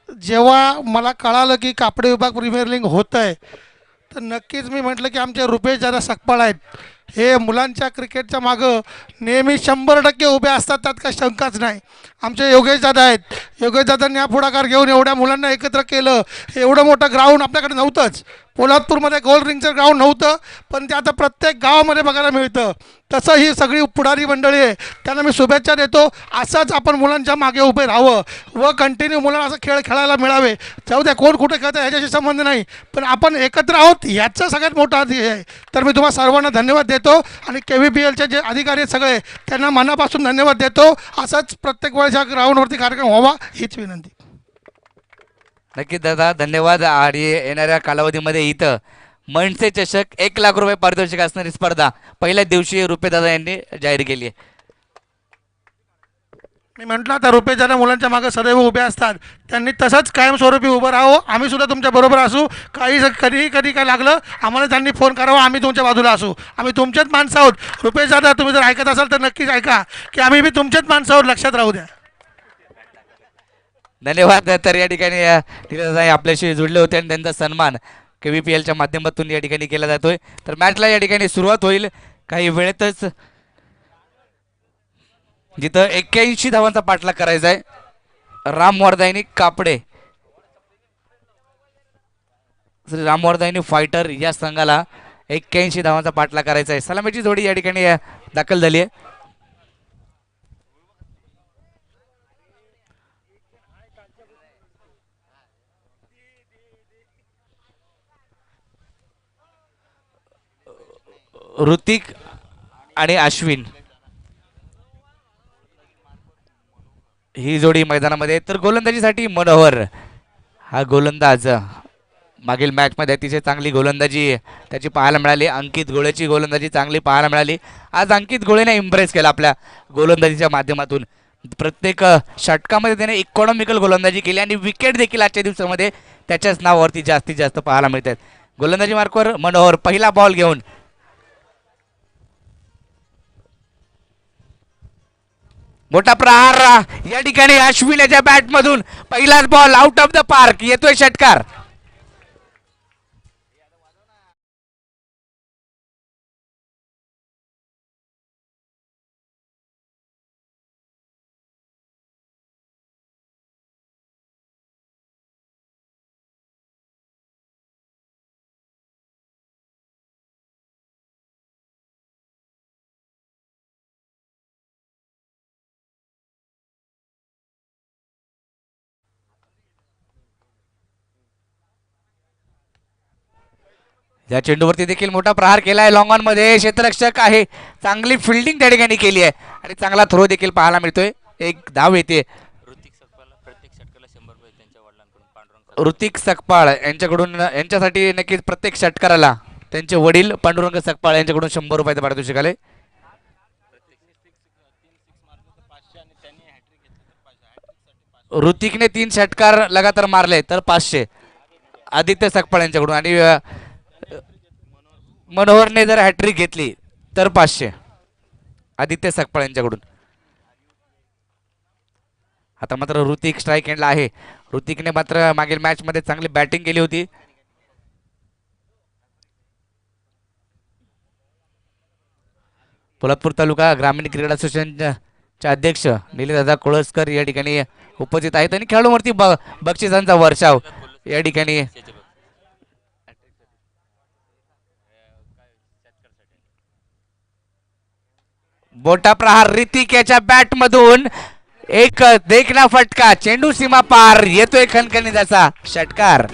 जेव्हा मला कळालं की कापडे विभाग प्रीमियर लीग होतं आहे तर नक्कीच मी म्हटलं की आमचे रुपेश दादा सकपाळ आहेत हे मुलांच्या क्रिकेटच्या मागं नेहमी 100% उभे असतात, त्यात काही शंकाच नाही. आमचे योगेश दादा आहेत. योगेश दादांनी हा पुढाकार घेऊन एवढ्या मुलांना एकत्र केलं. एवढं मोठं ग्राउंड आपल्याकडे नव्हतंच. पोलादपूरमध्ये गोल रिंगचं ग्राउंड नव्हतं, पण ते आता प्रत्येक गावामध्ये बघायला मिळतं. तसं ही सगळी पुढारी मंडळी आहे, त्यांना मी शुभेच्छा देतो. असंच आपण मुलांच्या मागे उभे राहावं व कंटिन्यू मुलांना असं खेळ खेळायला मिळावे. जाऊ द्या कोण कुठे खेळतं ह्याच्याशी संबंध नाही, पण आपण एकत्र आहोत याचं सगळ्यात मोठं हे आहे. तर मी तुम्हाला सर्वांना धन्यवाद देतो आणि KVPLचे जे अधिकारी आहेत सगळे त्यांना मनापासून धन्यवाद देतो. असंच प्रत्येक वेळेस ग्राउंडवरती कार्यक्रम व्हावा हीच विनंती. नक्कीच दादा धन्यवाद. आणि येणाऱ्या कालावधीमध्ये इथं मनसे चषक 1 लाख रुपये पारितोषिक असणारी स्पर्धा पहिल्याच दिवशी रुपे दादा यांनी जाहीर केली आहे. मी म्हटलं आता रुपेश दादा मुलांच्या मागे सदैव उभे असतात, त्यांनी तसंच कायमस्वरूपी उभं राहावं. आम्ही सुद्धा तुमच्या बरोबर असू. कधी काय लागलं आम्हाला त्यांनी फोन करावा, आम्ही तुमच्या बाजूला असू. आम्ही तुमचेच माणसं आहोत. रुपेश दादा तुम्ही जर ऐकत असाल तर नक्कीच ऐका की आम्ही बी तुमचेच माणसं आहोत, लक्षात राहू द्या. धन्यवाद. तर या ठिकाणी दादा आपल्याशी जुळले होते आणि त्यांचा सन्मान KVPLच्या माध्यमातून या ठिकाणी केला जातोय. तर मॅचला या ठिकाणी सुरुवात होईल काही वेळेतच, जिथं 81 धावांचा पाठलाग करायचा आहे. रामवर्धायनी कापडे रामवर्धायनी फायटर या संघाला 81 धावांचा पाठलाग करायचा आहे. सलामीची जोडी या ठिकाणी दाखल झाली आहे. ऋतिक आणि अश्विन ही जोडी मैदानामध्ये. तर गोलंदाजीसाठी मनोहर हा गोलंदाज मागील मॅचमध्ये अतिशय चांगली गोलंदाजी त्याची पाहायला मिळाली. अंकित गोळेची गोलंदाजी चांगली पाहायला मिळाली. आज अंकित गोळेने इम्प्रेस केला आपल्या गोलंदाजीच्या माध्यमातून. प्रत्येक षटकामध्ये त्याने इकॉनॉमिकल गोलंदाजी केली आणि विकेट देखील आजच्या दिवसामध्ये त्याच्याच नावावरती जास्तीत जास्त पाहायला मिळतात. गोलंदाजी मार्कवर मनोहर पहिला बॉल घेऊन मोठा प्रहार या ठिकाणी अश्विनच्या बॅट मधून पहिलाच ball out of the park. येतोय षटकार. या चेंडूवरती देखील मोठा प्रहार केलाय. लॉंग ऑन मध्ये क्षेत्ररक्षक आहे. चांगली फिल्डिंग त्या ठिकाणी केली आहे आणि चांगला थ्रो देखील पाहायला मिळतोय. एक धाव येते. ऋतिक सकपाळ यांच्याकडून यांच्यासाठी नक्कीच प्रत्येक षटकाराला त्यांचे वडील पांडुरंग सकपाळ यांच्याकडून 100 रुपयाचे पारितोषिक आले. ऋतिकने 3 षटकार लगातार मारले तर 500 आदित्य सकपाळ यांच्याकडून आणि मनोहरने जर हॅट्रिक घेतली तर 500 आदित्य सकपाळ यांच्याकडून. आता मात्र ऋतिक स्ट्राईक एंडला आहे. ऋतिकने मात्र मागील मॅच मध्ये चांगली बॅटिंग केली होती. पोलादपूर तालुका ग्रामीण क्रीडा असोसिएशनचे अध्यक्ष निलेशदादा कोळसकर या ठिकाणी उपस्थित आहेत आणि खेळाडूंवरती बक्षिसांचा वर्षाव या ठिकाणी मोठा प्रहार ऋतिक याच्या बॅट मधून एक देखना फटका, चेंडू सीमा पार, येतोय खणखणीत षटकार.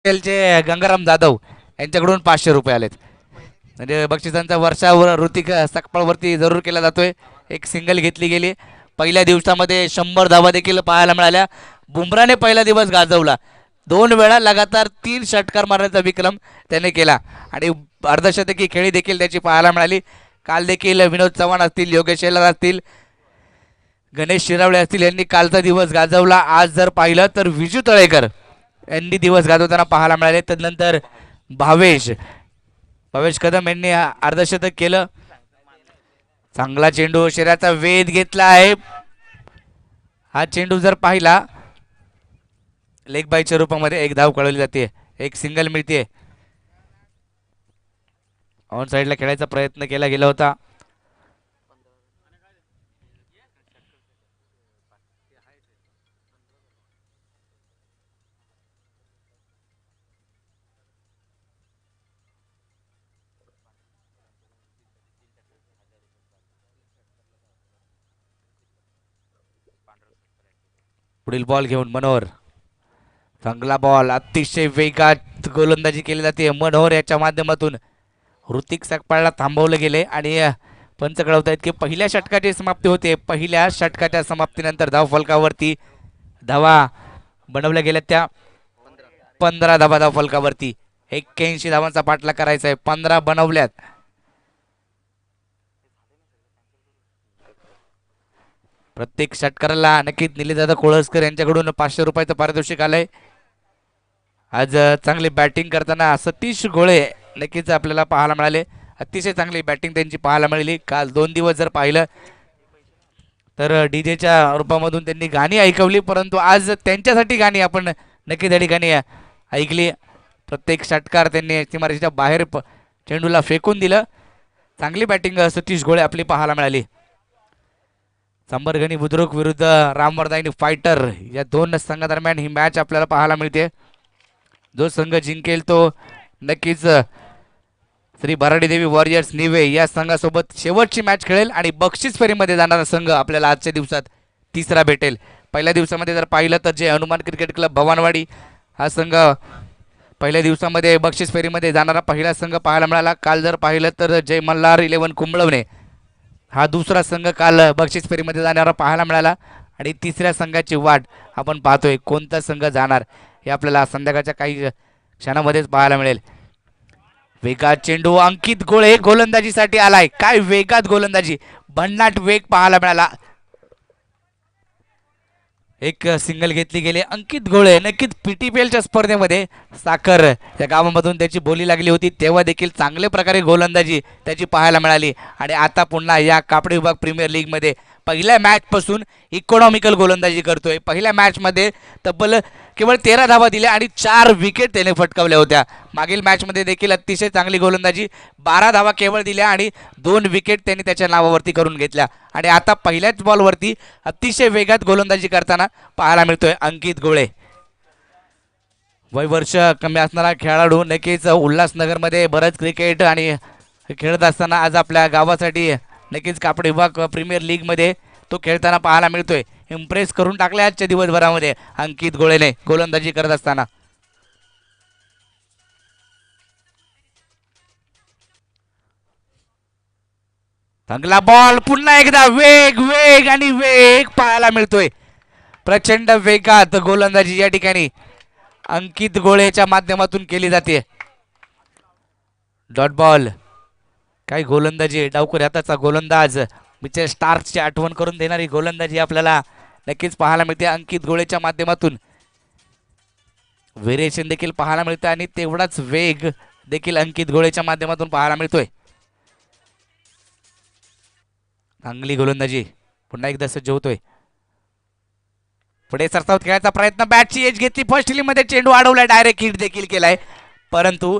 चे गंगाराम जाधव यांच्याकडून 500 रुपये आलेत. म्हणजे बक्षिसांचा वर्षावर ऋतिक सकपाळवरती जरूर केला जातोय. एक सिंगल घेतली गेली. पहिल्या दिवसामध्ये 100 धावा देखील पाहायला मिळाल्या. बुमराने पहिला दिवस गाजवला. 2 वेळा लगातार 3 षटकार मारण्याचा विक्रम त्याने केला आणि अर्धशतकी खेळी देखील त्याची पाहायला मिळाली. काल देखील विनोद चव्हाण असतील, योगेश शेलार असतील, गणेश शिरावळे असतील यांनी कालचा दिवस गाजवला. आज जर पाहिलं तर विजू तळेकर यांनी दिवस गाजवताना पाहायला मिळाले. त्यानंतर भावेश कदम यांनी अर्धशतक केलं. चांगला चेंडू, शरीराचा वेध घेतला आहे. हा चेंडू जर पाहिला लेग बायच्या रूपामध्ये एक धाव कळवली जाते, एक सिंगल मिळते. ऑन साइडला खेळायचा प्रयत्न केला गेला होता. पुढील बॉल घेऊन मनोहर, चांगला बॉल, अतिशय वेगात गोलंदाजी केली जाते मनोहर याच्या माध्यमातून. ऋतिक सकपाळला थांबवले गेले आणि पंच कळवतायत की पहिल्या षटकाची समाप्ती होते. पहिल्या षटकाच्या समाप्तीनंतर धाव फलकावरती धावा बनवल्या गेल्या त्या 15 धावा धाव फलकावरती. 81 धावांचा पाठलाग करायचा आहे. 15 बनवल्यात. प्रत्येक षटकाराला नक्कीच निलेदादा कोळसकर यांच्याकडून 500 रुपयाचं पारितोषिक आलंय. आज चांगली बॅटिंग करताना सतीश गोळे नक्कीच आपल्याला पाहायला मिळाले. अतिशय चांगली बॅटिंग त्यांची पाहायला मिळाली. काल 2 दिवस जर पाहिलं तर डीजेच्या रूपामधून त्यांनी गाणी ऐकवली, परंतु आज त्यांच्यासाठी गाणी आपण नक्की त्या ठिकाणी ऐकली. प्रत्येक षटकार त्यांनी सीमारेषेच्या बाहेर चेंडूला फेकून दिलं. चांगली बॅटिंग सतीश गोळे आपली पाहायला मिळाली. संबरगणी बुद्रुक विरुद्ध रामवरदायनी फायटर या 2 संघादरम्यान ही मॅच आपल्याला पाहायला मिळते. जो संघ जिंकेल तो नक्कीच श्री भराडी देवी वॉरियर्स निवे या संघासोबत शेवटची मॅच खेळेल आणि बक्षीस फेरीमध्ये जाणारा संघ आपल्याला आजच्या दिवसात तिसरा भेटेल. पहिल्या दिवसामध्ये जर पाहिलं तर जे हनुमान क्रिकेट क्लब भवानवाडी हा संघ पहिल्या दिवसामध्ये बक्षीस फेरीमध्ये जाणारा पहिला संघ पाहायला मिळाला. काल जर पाहिलं तर जय मल्हार 11 कुंबळवणे हा दुसरा संघ काल बक्षीस फेरीमध्ये जाणारा पाहायला मिळाला आणि तिसऱ्या संघाची वाट आपण पाहतोय. कोणता संघ जाणार हे आपल्याला संध्याकाळच्या काही क्षणामध्येच पाहायला मिळेल. वेगात चेंडू, अंकित गोळे गोलंदाजीसाठी आलाय. काय वेगात गोलंदाजी, भन्नाट वेग पाहायला मिळाला. एक सिंगल घेतली गेली. अंकित गोळे नक्कीच पीटीपीएलच्या स्पर्धेमध्ये साखर या गावामधून त्याची बोली लागली होती, तेव्हा देखील चांगल्या प्रकारे गोलंदाजी त्याची पाहायला मिळाली आणि आता पुन्हा या कापडी विभाग प्रीमियर लीगमध्ये पहिल्या मॅच पासून इकॉनॉमिकल गोलंदाजी करतोय. पहिल्या मॅच मध्ये तब्बल केवळ 13 धावा दिल्या आणि 4 विकेट त्याने फटकावल्या होत्या. मागील मॅच मध्ये देखील अतिशय चांगली गोलंदाजी, 12 धावा केवळ दिल्या आणि 2 विकेट त्यांनी त्याच्या नावावरती करून घेतल्या आणि आता पहिल्याच बॉलवरती अतिशय वेगात गोलंदाजी करताना पाहायला मिळतोय अंकित गोळे. वय वर्ष कमी असणारा खेळाडू, नक्कीच उल्हासनगरमध्ये बरंच क्रिकेट आणि खेळत असताना आज आपल्या गावासाठी नक्कीच कापड विभाग प्रीमियर लीग मध्ये तो खेळताना पाहायला मिळतोय. इम्प्रेस करून टाकले आजच्या दिवसभरामध्ये अंकित गोळेने गोलंदाजी करत असताना. चांगला बॉल, पुन्हा एकदा वेग वेग आणि वेग पाहायला मिळतोय. प्रचंड वेगात गोलंदाजी या ठिकाणी अंकित गोळेच्या माध्यमातून केली जाते. डॉट बॉल, काय गोलंदाजी, डावखुरी हाताचा गोलंदाज, मिचेल स्टार्कची आठवण करून देणारी गोलंदाजी आपल्याला नक्कीच पाहायला मिळते अंकित गोळेच्या माध्यमातून. व्हेरिएशन देखील पाहायला मिळते आणि तेवढाच वेग देखील अंकित गोळेच्या माध्यमातून पाहायला मिळतोय. चांगली गोलंदाजी पुन्हा एकदा सज्ज होतोय. पुढे सरसावत खेळायचा प्रयत्न, बॅटची एज घेतली, फर्स्ट मध्ये चेंडू अडवलाय, डायरेक्ट हिट देखील केलाय, परंतु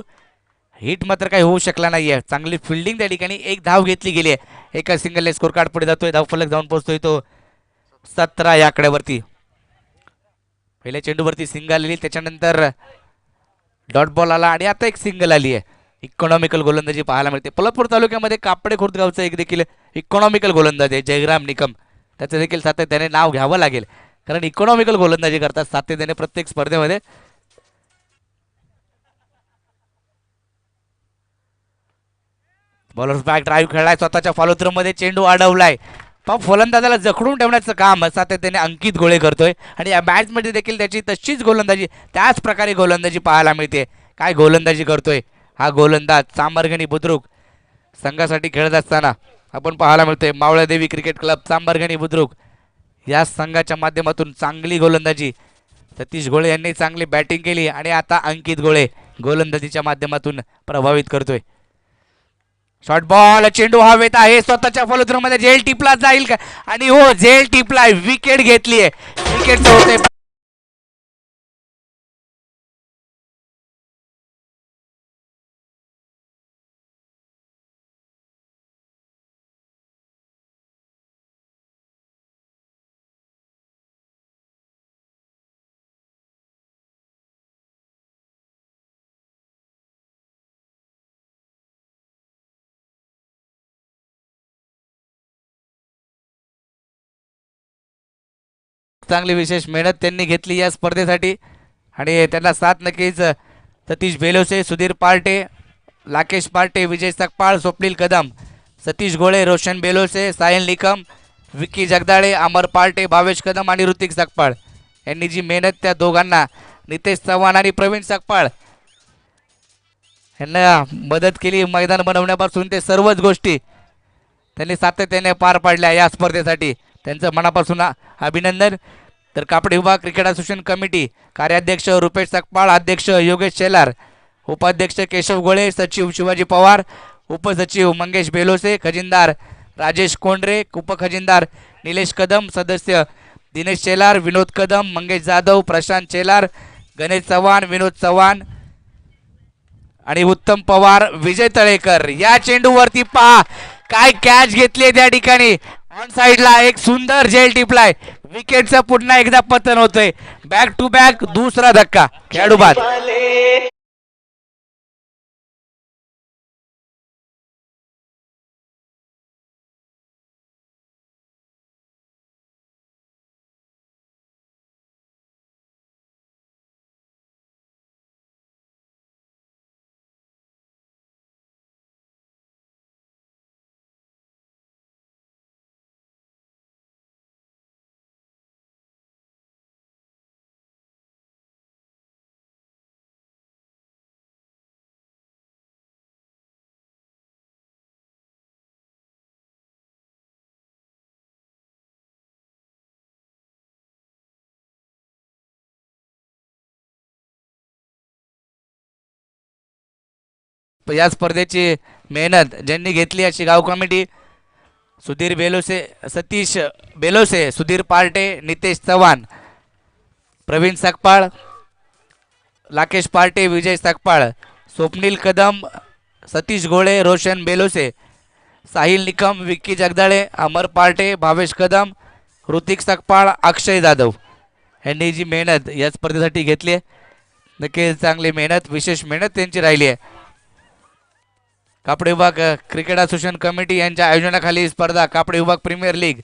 हिट मात्र काही होऊ शकला नाहीये. चांगली फिल्डिंग त्या ठिकाणी, एक धाव घेतली गेली आहे. एका सिंगलने स्कोर कार्ड पुढे जातोय, धावफलक जाऊन पोहोचतोय तो 17 या आकड्यावरती. पहिल्या चेंडूवरती सिंगल आली, त्याच्यानंतर डॉट बॉल आला आणि आता एक सिंगल आली आहे. इकॉनॉमिकल गोलंदाजी पाहायला मिळते. पोलादपूर तालुक्यामध्ये कापडे खुर्द गावचं एक देखील इकॉनॉमिकल गोलंदाज आहे जयराम निकम. त्याचं देखील सातत्याने नाव घ्यावं लागेल, कारण इकॉनॉमिकल गोलंदाजी करतात सातत्याने प्रत्येक स्पर्धेमध्ये. बॉलर्स बॅक ड्राईव्ह खेळलाय, स्वतःच्या फॉलोथ्रो मध्ये चेंडू अडवलाय. पण फलंदाजाला जखडून ठेवण्याचं काम सातत्याने अंकित गोळे करतोय आणि या मॅच मध्ये देखील त्याची तशीच गोलंदाजी, त्याच प्रकारे गोलंदाजी पाहायला मिळते. काय गोलंदाजी करतोय हा गोलंदाज चांबरगणी बुद्रुक संघासाठी खेळत असताना आपण पाहायला मिळतोय. मावळदेवी क्रिकेट क्लब चांबरगणी बुद्रुक या संघाच्या माध्यमातून चांगली गोलंदाजी, सतीश गोळे यांनी चांगली बॅटिंग केली आणि आता अंकित गोळे गोलंदाजीच्या माध्यमातून प्रभावित करतोय. शॉर्ट बॉल, चेंडू हवेत आहे, स्वतःच्या फॉलोथ्रो मध्ये झेल टिपला जाईल का, आणि हो झेल टिपलाय, विकेट घेतलीये. विकेट होते चांगली विशेष मेहनत त्यांनी घेतली या स्पर्धेसाठी आणि त्यांना साथ नक्कीच सतीश बेलोसे, सुधीर पार्टे, लाकेश पार्टे, विजय सकपाळ, स्वप्नील कदम, सतीश गोळे, रोशन बेलोसे, साहिल निकम, विक्की जगदाळे, अमर पार्टे, भावेश कदम आणि ऋतिक सकपाळ यांनी जी मेहनत त्या दोघांना, नितेश चव्हाण आणि प्रवीण सकपाळ यांना मदत केली मैदान बनवण्यापासून ते सर्वच गोष्टी त्यांनी सातत्याने पार पाडल्या या स्पर्धेसाठी. त्यांचं मनापासून अभिनंदन. तर कापडी विभाग क्रिकेट असोसिएशन कमिटी कार्याध्यक्ष रुपेश सकपाळ, अध्यक्ष योगेश शेलार, उपाध्यक्ष केशव गोळे, सचिव शिवाजी पवार, उपसचिव मंगेश बेलोसे, खजिनदार राजेश कोंडरे, उपखजिनदार निलेश कदम, सदस्य दिनेश शेलार, विनोद कदम, मंगेश जाधव, प्रशांत शेलार, गणेश चव्हाण, विनोद चव्हाण आणि उत्तम पवार, विजय तळेकर. या चेंडूवरती पहा काय कॅच घेतली त्या ठिकाणी, ऑन साइडला एक सुंदर झेल टिपलाय, विकेटचं पुन्हा एकदा पतन होतंय. बॅक टू बॅक दुसरा धक्का, खेळाडू बाद. या स्पर्धेची मेहनत ज्यांनी घेतली अशी गाव कमिटी, सुधीर बेलोसे, सतीश बेलोसे, सुधीर पार्टे, नितेश चव्हाण, प्रवीण सकपाळ, लाकेश पार्टे, विजय सकपाळ, स्वप्नील कदम, सतीश गोळे, रोशन बेलोसे, साहिल निकम, विक्की जगदाळे, अमर पार्टे, भावेश कदम, ऋतिक सकपाळ, अक्षय जाधव यांनी जी मेहनत या स्पर्धेसाठी घेतली आहे, नक्कीच चांगली मेहनत, विशेष मेहनत त्यांची राहिली आहे. कापडी विभाग क्रिकेट असोसिएशन कमिटी यांच्या आयोजनाखाली स्पर्धा कापडी विभाग प्रीमियर लीग,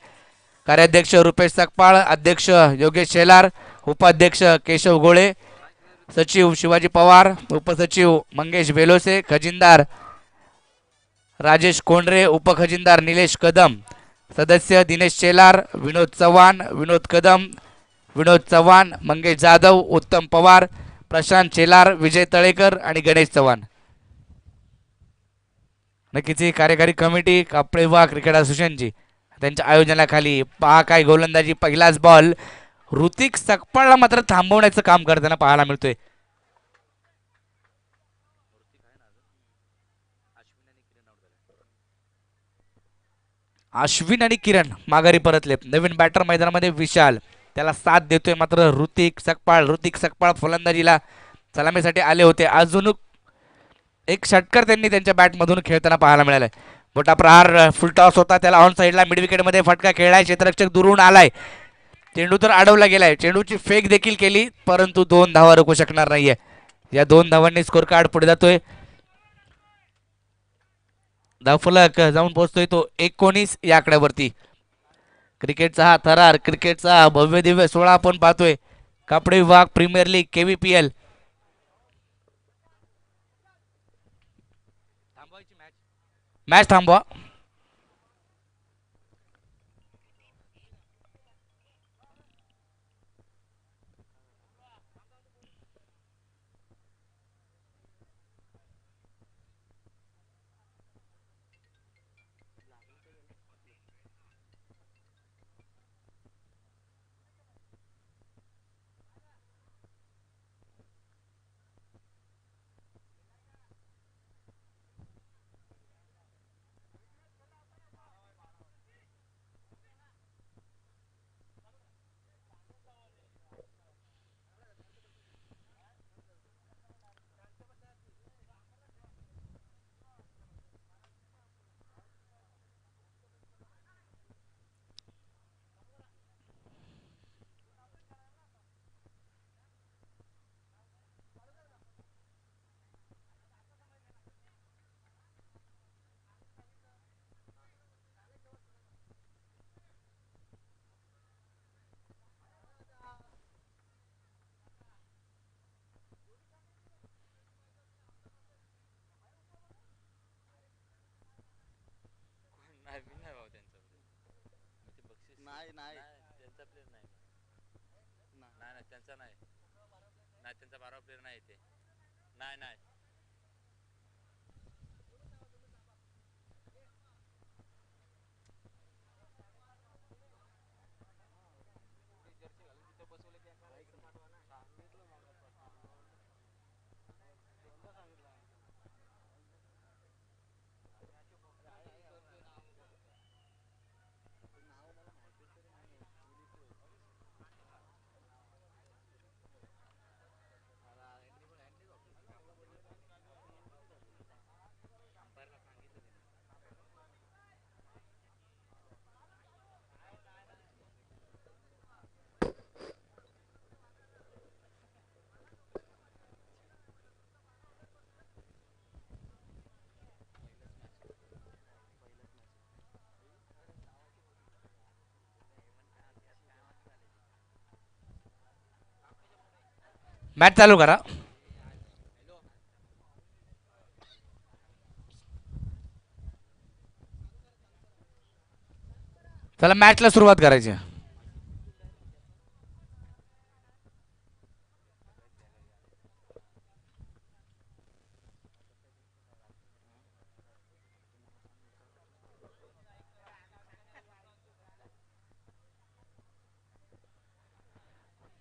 कार्याध्यक्ष रुपेश सकपाळ, अध्यक्ष योगेश शेलार, उपाध्यक्ष केशव गोळे, सचिव शिवाजी पवार, उपसचिव मंगेश बेलोसे, खजिनदार राजेश कोंडरे, उपखजिनदार निलेश कदम, सदस्य दिनेश शेलार, विनोद चव्हाण, विनोद कदम, विनोद चव्हाण, मंगेश जाधव, उत्तम पवार, प्रशांत शेलार, विजय तळेकर आणि गणेश चव्हाण. नक्कीच ही कार्यकारी कमिटी कापडी विभाग क्रिकेट असोसिएशनची त्यांच्या आयोजनाखाली. पहा काय गोलंदाजी, पहिलाच बॉल ऋतिक सकपाळला मात्र थांबवण्याचं काम करताना पाहायला मिळतोय. अश्विन आणि किरण माघारी परतले. नवीन बॅटर मैदानामध्ये विशाल, त्याला साथ देतोय मात्र ऋतिक सकपाळ फलंदाजीला सलामीसाठी आले होते. अजून एक षटकर त्यांनी त्यांच्या बॅटमधून खेळताना पाहायला मिळालाय. मोठा प्रहार फुलटॉस होता, त्याला ऑन साईडला मिड विकेटमध्ये फटका खेळलाय. क्षेत्ररक्षक दुरून आलाय, चेंडू तर अडवला गेलाय. चेंडूची फेक देखील केली परंतु 2 धावा रोखू शकणार नाहीये. या 2 धावांनी स्कोर कार्ड पुढे जातोय. धावफलक जाऊन पोहोचतोय तो 19 या आकड्यावरती. क्रिकेटचा हा थरार, क्रिकेटचा भव्य दिव्य सोहळा आपण पाहतोय. कापडे विभाग प्रीमियर लीग KVPL. मॅच थांबवा. मॅच चालू करा. चला मॅचला सुरुवात करायची.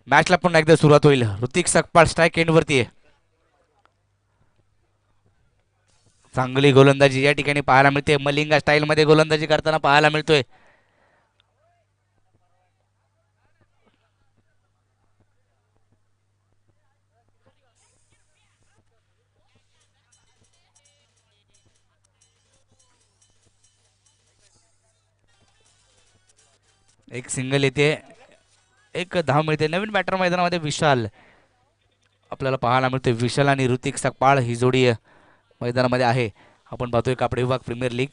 मॅचला पुन्हा एकदा सुरुवात होईल. ऋतिक सकपाळ स्ट्राईक एंड वरती आहे. चांगली गोलंदाजी या ठिकाणी पाहायला मिळते. मलिंगा स्टाईल मध्ये गोलंदाजी करताना पाहायला मिळतोय. एक सिंगल येते, एक धाव मिळते. नवीन बॅटर मैदानामध्ये विशाल आपल्याला पाहायला मिळतोय. विशाल आणि ऋतिक सकपाळ ही जोडी मैदानामध्ये आहे. आपण पाहतोय कापडे विभाग प्रीमियर लीग.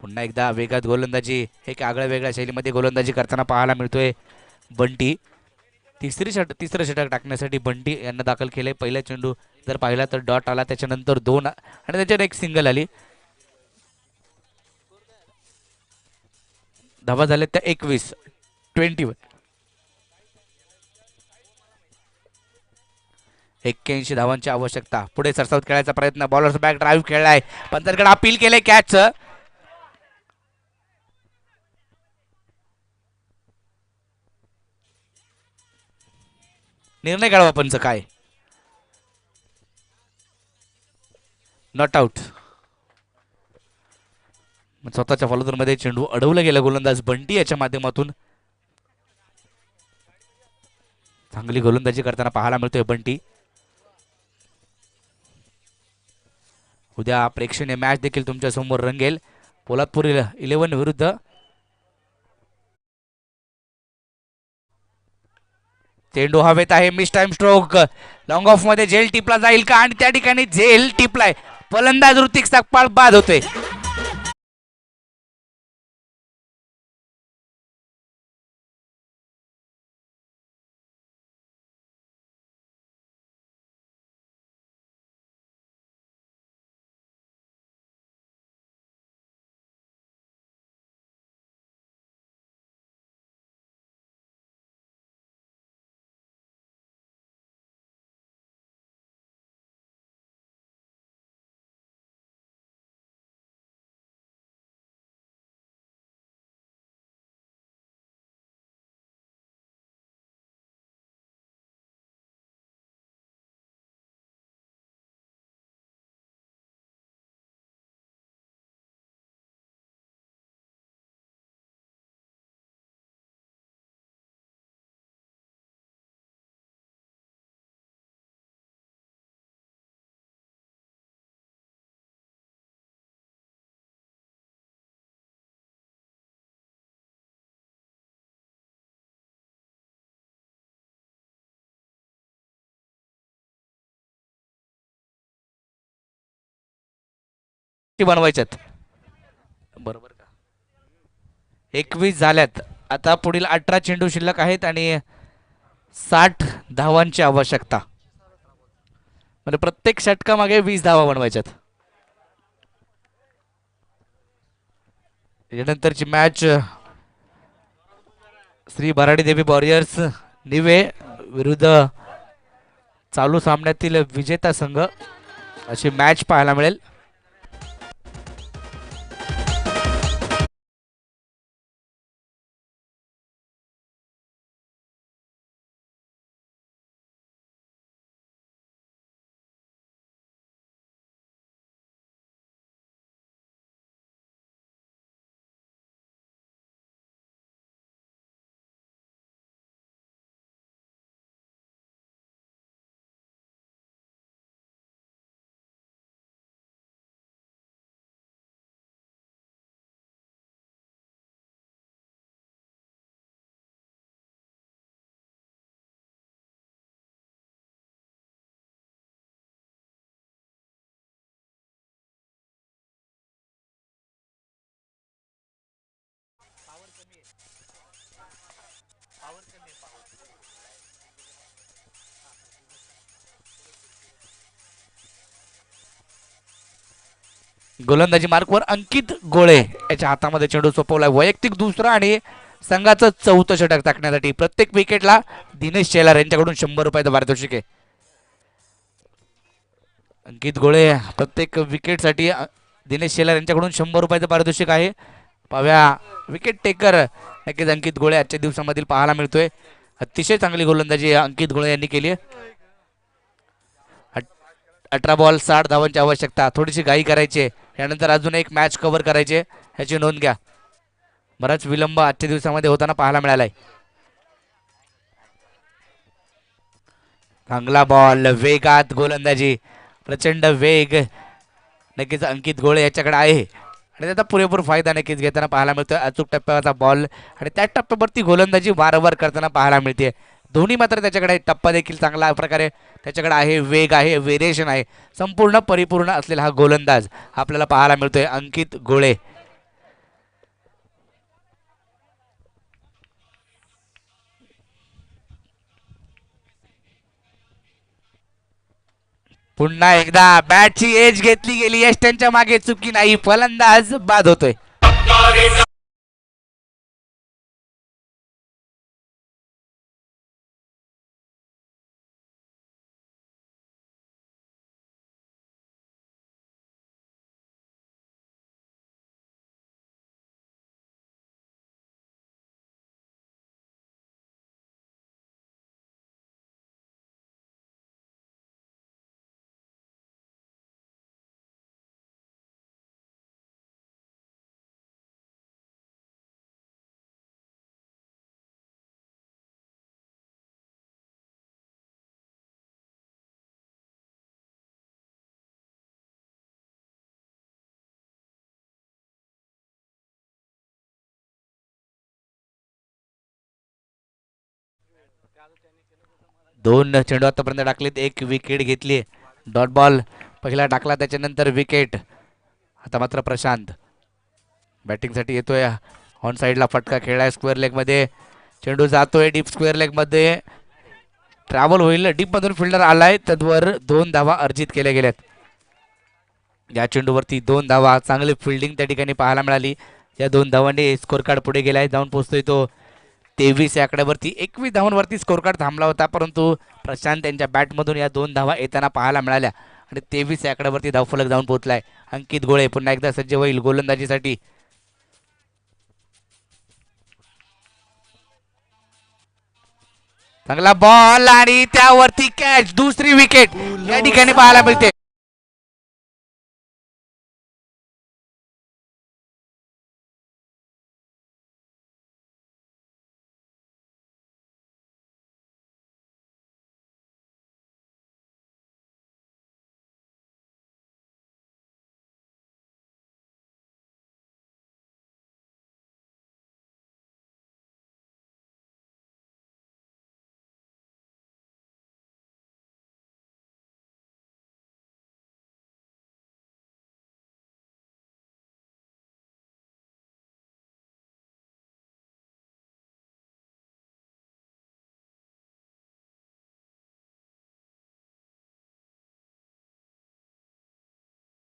पुन्हा एकदा वेगात गोलंदाजी, एक आगळ्या वेगळ्या शैलीमध्ये गोलंदाजी करताना पाहायला मिळतोय. बंटी तिसरं षटक टाकण्यासाठी बंटी यांना दाखल केलंय. पहिला चेंडू जर पाहिला तर डॉट आला, त्याच्यानंतर 2 आणि त्याच्यावर एक सिंगल आली. धावा झाल्या त्या 21 81 धावांची आवश्यकता. पुढे सरसावत खेळायचा प्रयत्न, बॉलर्स बॅक ड्राईव्ह खेळलाय, पंतरकडे अपील केलंय कॅच. निर्णय काढवा पंच काय. Not out. स्वतःच्या फॉलोदरमध्ये चेंडू अडवला गेला गोलंदाज बंटी याच्या माध्यमातून. चांगली गोलंदाजी करताना पाहायला मिळतोय बंटी. उद्या प्रेक्षणीय मॅच देखील तुमच्या समोर रंगेल. पोलादपूर 11 विरुद्ध चेंडू हवेत आहे. Miss time stroke long of मध्ये झेल टिपला जाईल का आणि त्या ठिकाणी झेल टिपलाय. फलंदाज ऋतिक सकपाळ बाद होतोय. बनवायच्यात बरोबर का. 21 झाल्यात. आता पुढील 18 चेंडू शिल्लक आहेत आणि 60 धावांची आवश्यकता. म्हणजे प्रत्येक षटकामागे 20 धावा बनवायच्यात. यानंतरची मॅच श्री भराडी देवी वॉरियर्स निवे विरुद्ध चालू सामन्यातील विजेता संघ अशी मॅच पाहायला मिळेल. गोलंदाजी मार्कवर अंकित गोळे याच्या हातामध्ये चेंडू सोपवलाय. वैयक्तिक दुसरा आणि संघाचं 4थं षटक टाकण्यासाठी प्रत्येक विकेटला दिनेश शेलार यांच्याकडून 100 रुपयाचं पारितोषिक आहे. अंकित गोळे प्रत्येक विकेटसाठी दिनेश शेलार यांच्याकडून 100 रुपयाचं पारितोषिक आहे. पाव्या विकेट टेकर नक्कीच अंकित गोळे आजच्या दिवसामधील पाहायला मिळतोय. अतिशय चांगली गोलंदाजी अंकित गोळे यांनी केली आहे. 18 बॉल 60 धावांची आवश्यकता. थोडीशी घाई करायची. यानंतर अजून एक मॅच कव्हर करायचे ह्याची नोंद घ्या. बराच विलंब आजच्या दिवसामध्ये होताना पाहायला मिळालाय. चांगला बॉल वेगात गोलंदाजी प्रचंड वेग नक्कीच अंकित गोळे याच्याकडे आहे आणि त्याचा पुरेपूर फायदा नक्कीच घेताना पाहायला मिळतोय. अचूक टप्प्यावरचा बॉल आणि त्या टप्प्यावरती गोलंदाजी वारंवार करताना पाहायला मिळते. दोन्ही मात्र त्याच्याकडे टप्पा देखील चांगला प्रकारे त्याच्याकडे आहे. वेग आहे, व्हेरिएशन आहे. संपूर्ण परिपूर्ण असलेला हा गोलंदाज आपल्याला पाहायला मिळतोय अंकित गोळे. पुन्हा एकदा बॅटची एज घेतली गेली. यष्ट्यांच्या मागे चुकी नाही. फलंदाज बाद होतोय. दोन चेंडू आतापर्यंत टाकलेत, एक विकेट घेतली. डॉट बॉल पहिला टाकला, त्याच्यानंतर विकेट. आता मात्र प्रशांत बॅटिंगसाठी येतोय. ऑन साईडला फटका खेळलाय स्क्वेअर लेग मध्ये. चेंडू जातोय डीप स्क्वेअर लेग मध्ये, ट्रॅव्हल होईल. डीप मधून फिल्डर आलाय, तद्वर 2 धावा अर्जित केल्या गेल्यात. या चेंडूवरती 2 धावा, चांगली फिल्डिंग त्या ठिकाणी पाहायला मिळाली. या 2 धावांनी स्कोर कार्ड पुढे गेलाय, जाऊन पोहोचतोय तो 23 या आकड्यावरती. 21 धावांवरती स्कोर कार्ड थांबला होता, परंतु प्रशांत यांच्या बॅटमधून या 2 धावा येताना पाहायला मिळाल्या आणि 23 या आकड्यावरती धावफलक जाऊन पोहोचलाय. अंकित गोळे पुन्हा एकदा सज्ज होईल गोलंदाजीसाठी. चांगला बॉल आणि त्यावरती कॅच, दुसरी विकेट या ठिकाणी पाहायला मिळते.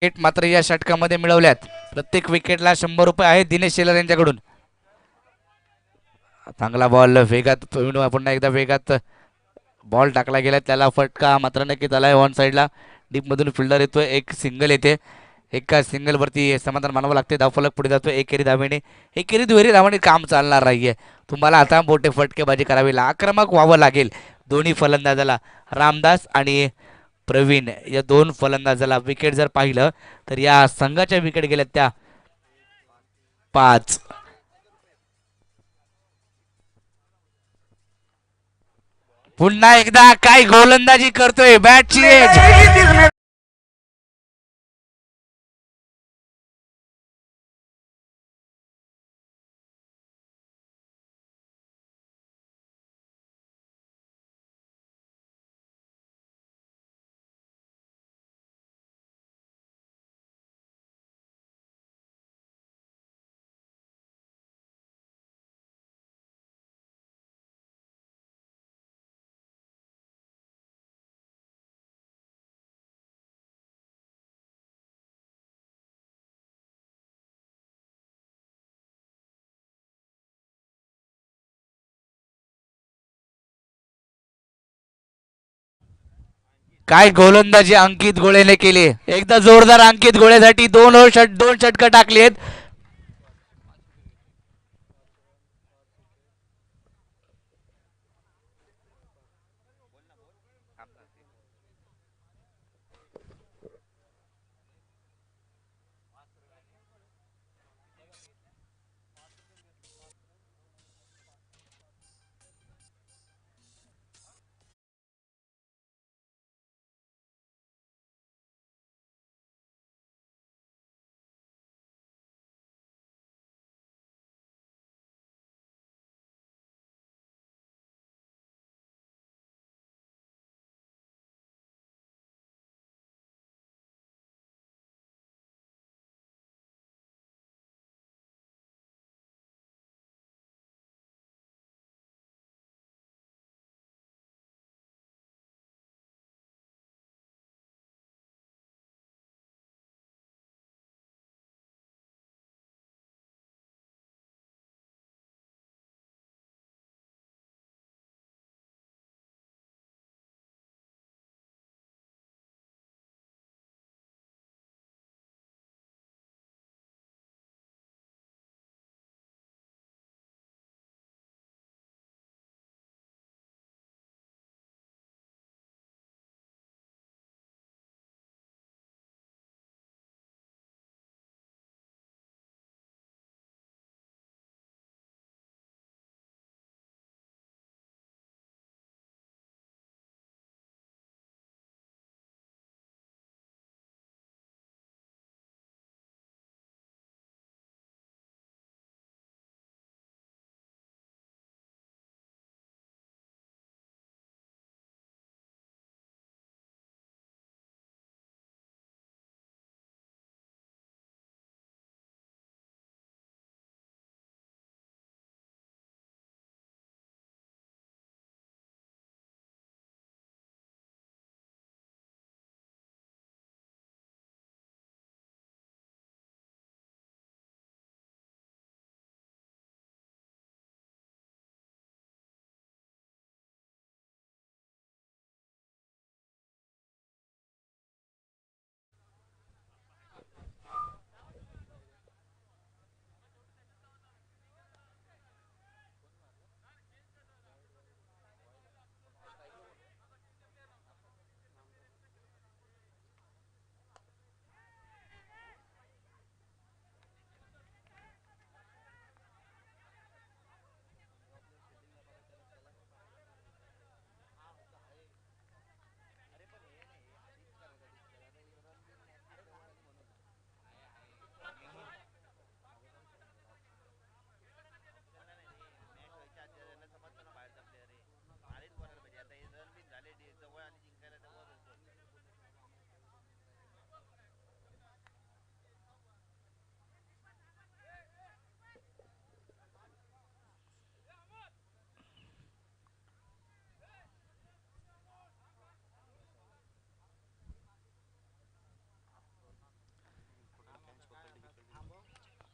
विकेट मात्र या षटकामध्ये मिळवल्यात. प्रत्येक विकेटला 100 रुपये आहेत दिनेश शेलार यांच्याकडून. चांगला बॉल वेगात, पुन्हा एकदा वेगात बॉल टाकला गेला, त्याला फटका मात्र नक्कीच आलाय. ऑन साईडला डीप मधून फिल्डर येतोय, एक सिंगल येते. एका सिंगल वरती समाधान मानावं लागते. धावफलक पुढे जातोय एकेरी धावेने. एकेरी दुहेरी धावाने काम चालणार नाहीये, तुम्हाला आता मोठे फटकेबाजी करावी, आक्रमक व्हावं लागेल. दोन्ही फलंदाजाला, रामदास आणि प्रवीण या 2 फलंदाजाला विकेट जर पाहिलं तर या संघाच्या विकेट गेल्यात त्या 5. पुन्हा एकदा काय गोलंदाजी करतोय, बॅटची एज. काय गोलंदाजी अंकित गोळेने केली. एकदा जोरदार अंकित गोळेसाठी 2 षटकं टाकली आहेत.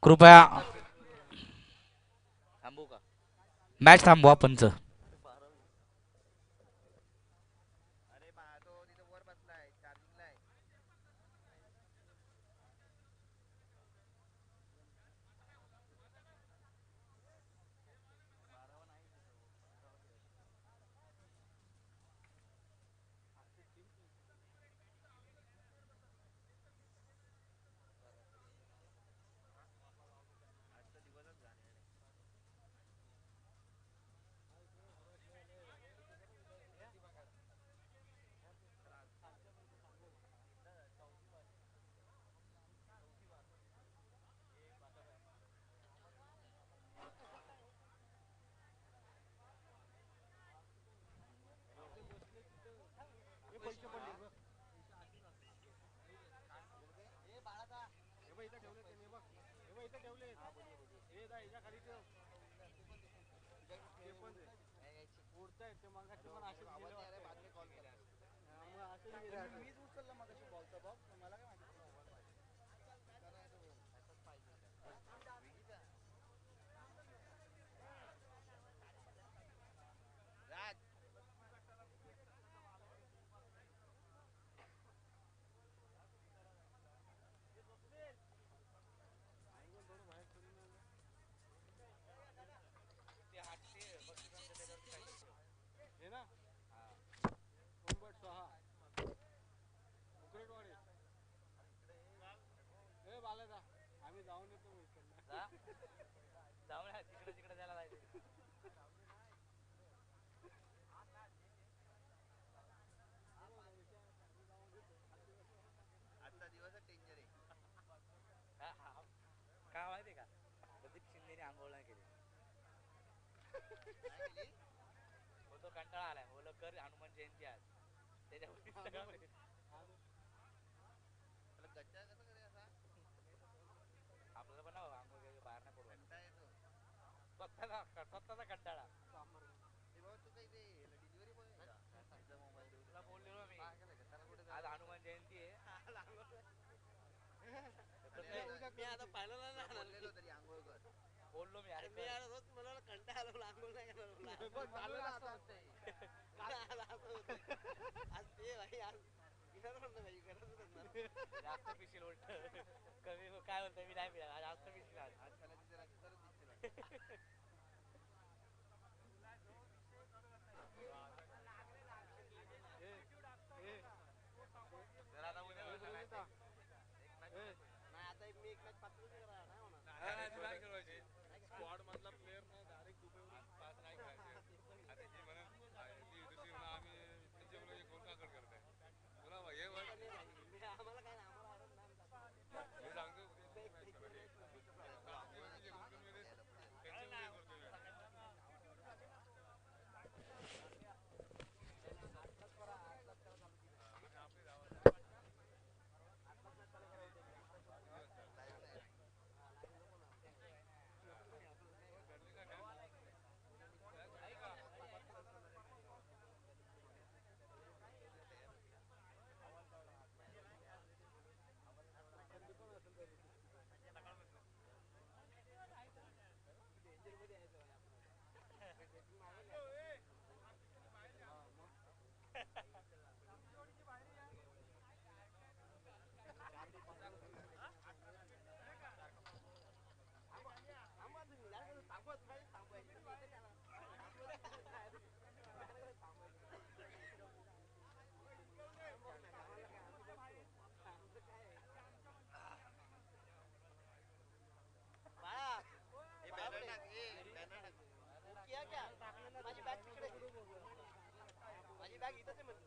कृपया मॅच थांबवा पंच. काय माहिती का प्रदीप शिंदेने आंघोळ नाही केली. तो कंटाळा आलाय बोल कर हनुमान जयंती आज त्याच्यावरती सगळं आपल्याला पण आंघोळ बाहेर नाही पडू स्वतःचा कंटाळा तुला बोललेलो मी आज हनुमान जयंती आहे. मी आता पाहिलं बोललो मी अरे मी रोज मला कंटाळा आला आंघोळ नाही जास्त पिशील उलट कमी काय बोलतोय मी नाही पिणार जास्त पिशील आता एक मी एक मॅच पाच स्क्वॉड मधला प्लेअर नाही डायरेक्ट दुबईवरून पाच नाही खेळायचे. आता ही म्हणून ती ऋषी म्हणून आम्ही त्यांच्यामुळे एक गोल का कट करताय तुला हे आम्हाला काय मी सांगतो माझी बॅग इथंच आहे.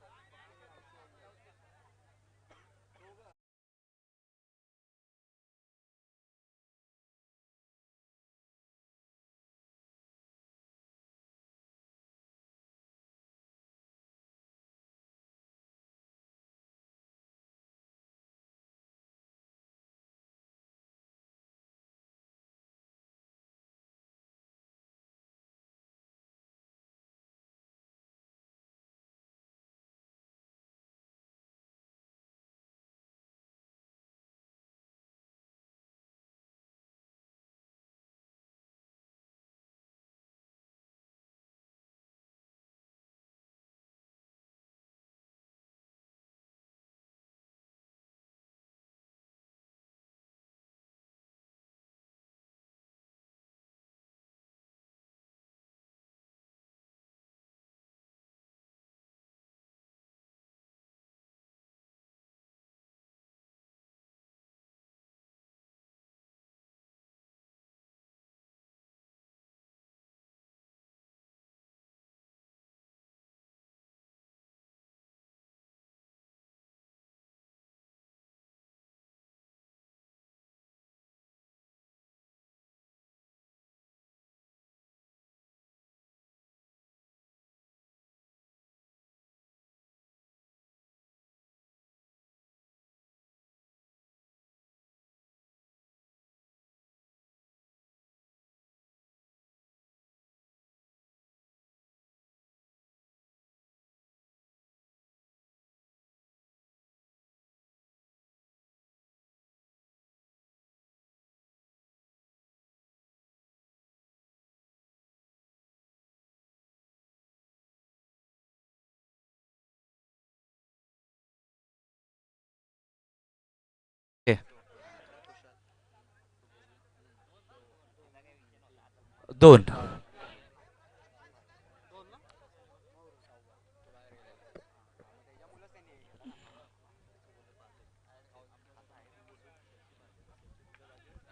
2.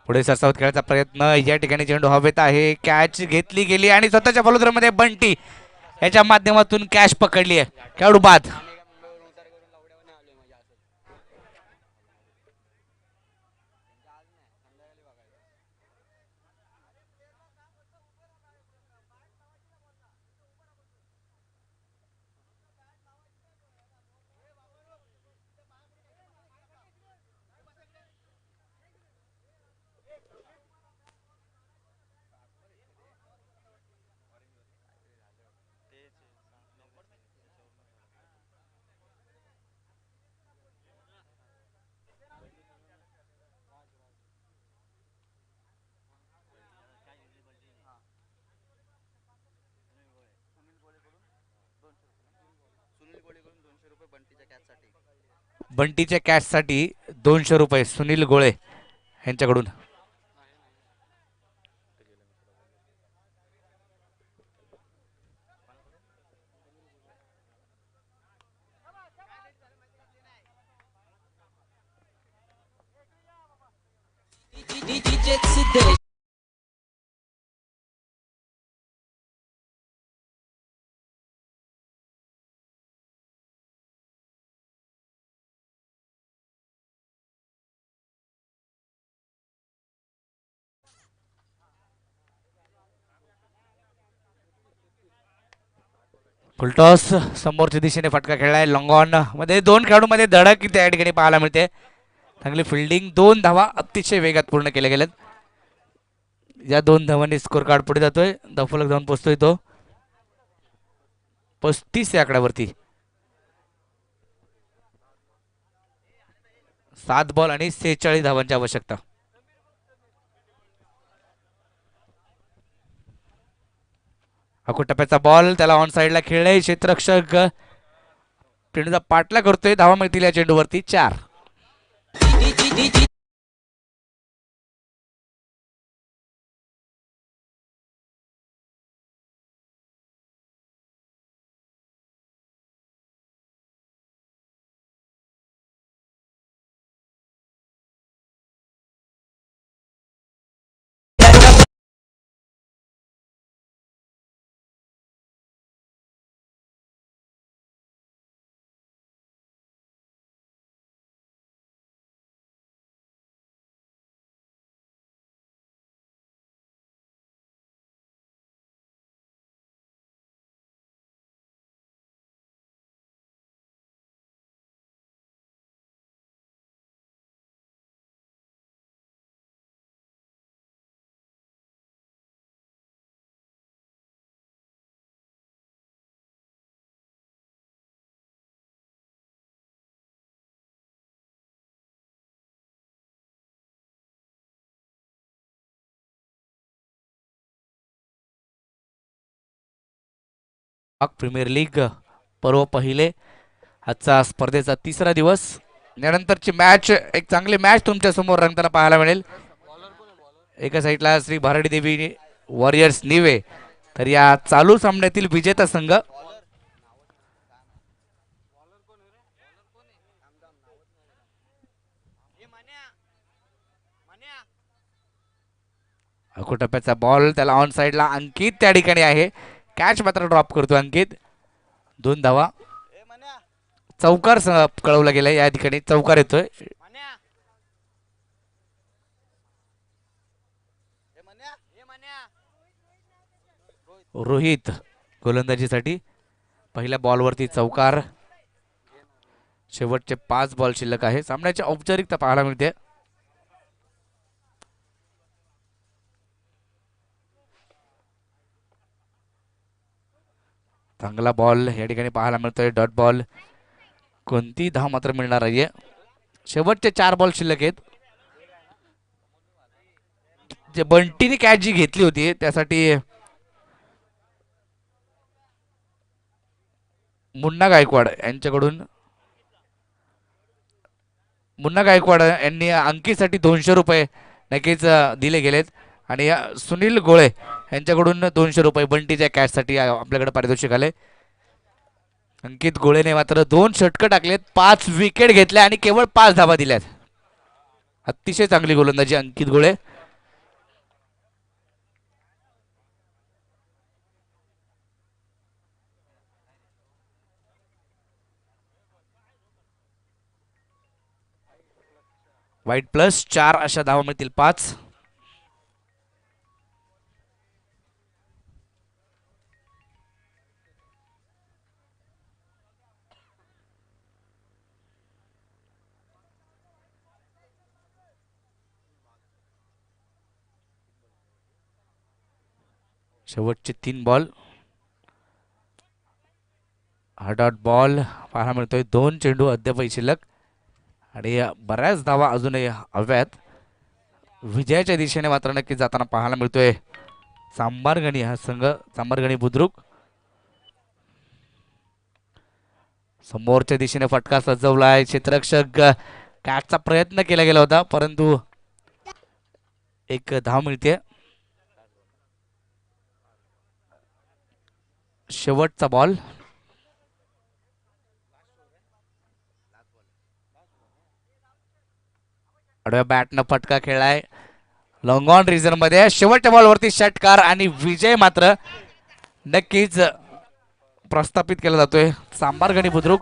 पुढे सरसावत खेळायचा प्रयत्न, या ठिकाणी चेंडू हवेत आहे, कॅच घेतली गेली आणि स्वतःच्या फलंदाजीमध्ये बंटी याच्या माध्यमातून कॅच पकडली आहे. खेळाडू बाद. बंटीच्या कॅचसाठी 200 रुपये सुनील गोळे यांच्याकडून. फुलटॉस समोरच्या दिशेने फटका खेळलाय. लॉंग ऑन मध्ये 2 खेळाडूंमध्ये धडक त्या ठिकाणी पाहायला मिळते. चांगली फिल्डिंग, 2 धावा अतिशय वेगात पूर्ण केल्या गेल्यात. या 2 धावांनी स्कोर कार्ड पुढे जातोय. दफलक जाऊन पोहोचतोय तो 35 या आकड्यावरती. 7 बॉल आणि 46 धावांची आवश्यकता. टप्प्याचा बॉल, त्याला ऑन साइडला खेळलाय. क्षेत्ररक्षक चेंडूचा पाठला करतोय. धावा मिळतील या चेंडूवरती 4. प्रीमियर लीग पर्व पहिले. आजचा स्पर्धेचा 3रा दिवस. यानंतरची मॅच, एक चांगली मॅच तुमच्या समोर रंगताना पाहायला मिळेल. एका साईडला श्री भारडी देवी वॉरियर्स निवे, तर या चालू सामन्यातील विजेता संघ टप्प्याचा बॉल, त्याला ऑन साइडला अंकित त्या ठिकाणी आहे. कॅच मात्र ड्रॉप करतो अंकित. 2 धावा. चौकार कळवला गेलाय या ठिकाणी. चौकार येतोय. रोहित गोलंदाजीसाठी पहिल्या बॉलवरती चौकार. शेवटचे 5 बॉल शिल्लक आहे. सामन्याची औपचारिकता पाहायला मिळते. चांगला बॉल या ठिकाणी पाहायला मिळतोय. Dot ball. कोणती धाव मात्र मिळणार नाहीये. शेवटचे 4 बॉल शिल्लक आहेत. जे बंटीने कॅच जी घेतली होती त्यासाठी मुन्ना गायकवाड यांच्याकडून, मुन्ना गायकवाड यांनी अंकितसाठी 200 रुपये नक्कीच दिले गेलेत. आणि सुनील गोळे यांच्याकडून 200 रुपये बंटीच्या कॅचसाठी आपल्याकडे पारितोषिक आले. अंकित गोळेने मात्र 2 षटकं टाकलेत, 5 विकेट घेतल्या आणि केवळ 5 धावा दिल्यात. अतिशय चांगली गोलंदाजी अंकित गोळे. वाईट प्लस 4 अशा धावा मिळतील 5. शेवटचे 3 बॉल. हा डॉट बॉल पाहायला मिळतोय. 2 चेंडू अद्यापही शिल्लक आणि बऱ्याच धावा अजूनही हव्यात. विजयाच्या दिशेने मात्र नक्की जाताना पाहायला मिळतोय चांबारगणी हा संघ. चांबारगणी बुद्रुक समोरच्या दिशेने फटका सजवलाय. क्षेत्ररक्षक कॅचचा प्रयत्न केला गेला होता परंतु एक धाव मिळते. शेवटचा बॉल. आडव्या बॅटनं फटका खेळलाय लॉंग ऑन रिझन मध्ये. शेवटच्या बॉलवरती षटकार आणि विजय मात्र नक्कीच प्रस्थापित केला जातोय चांबारगणी बुद्रुक.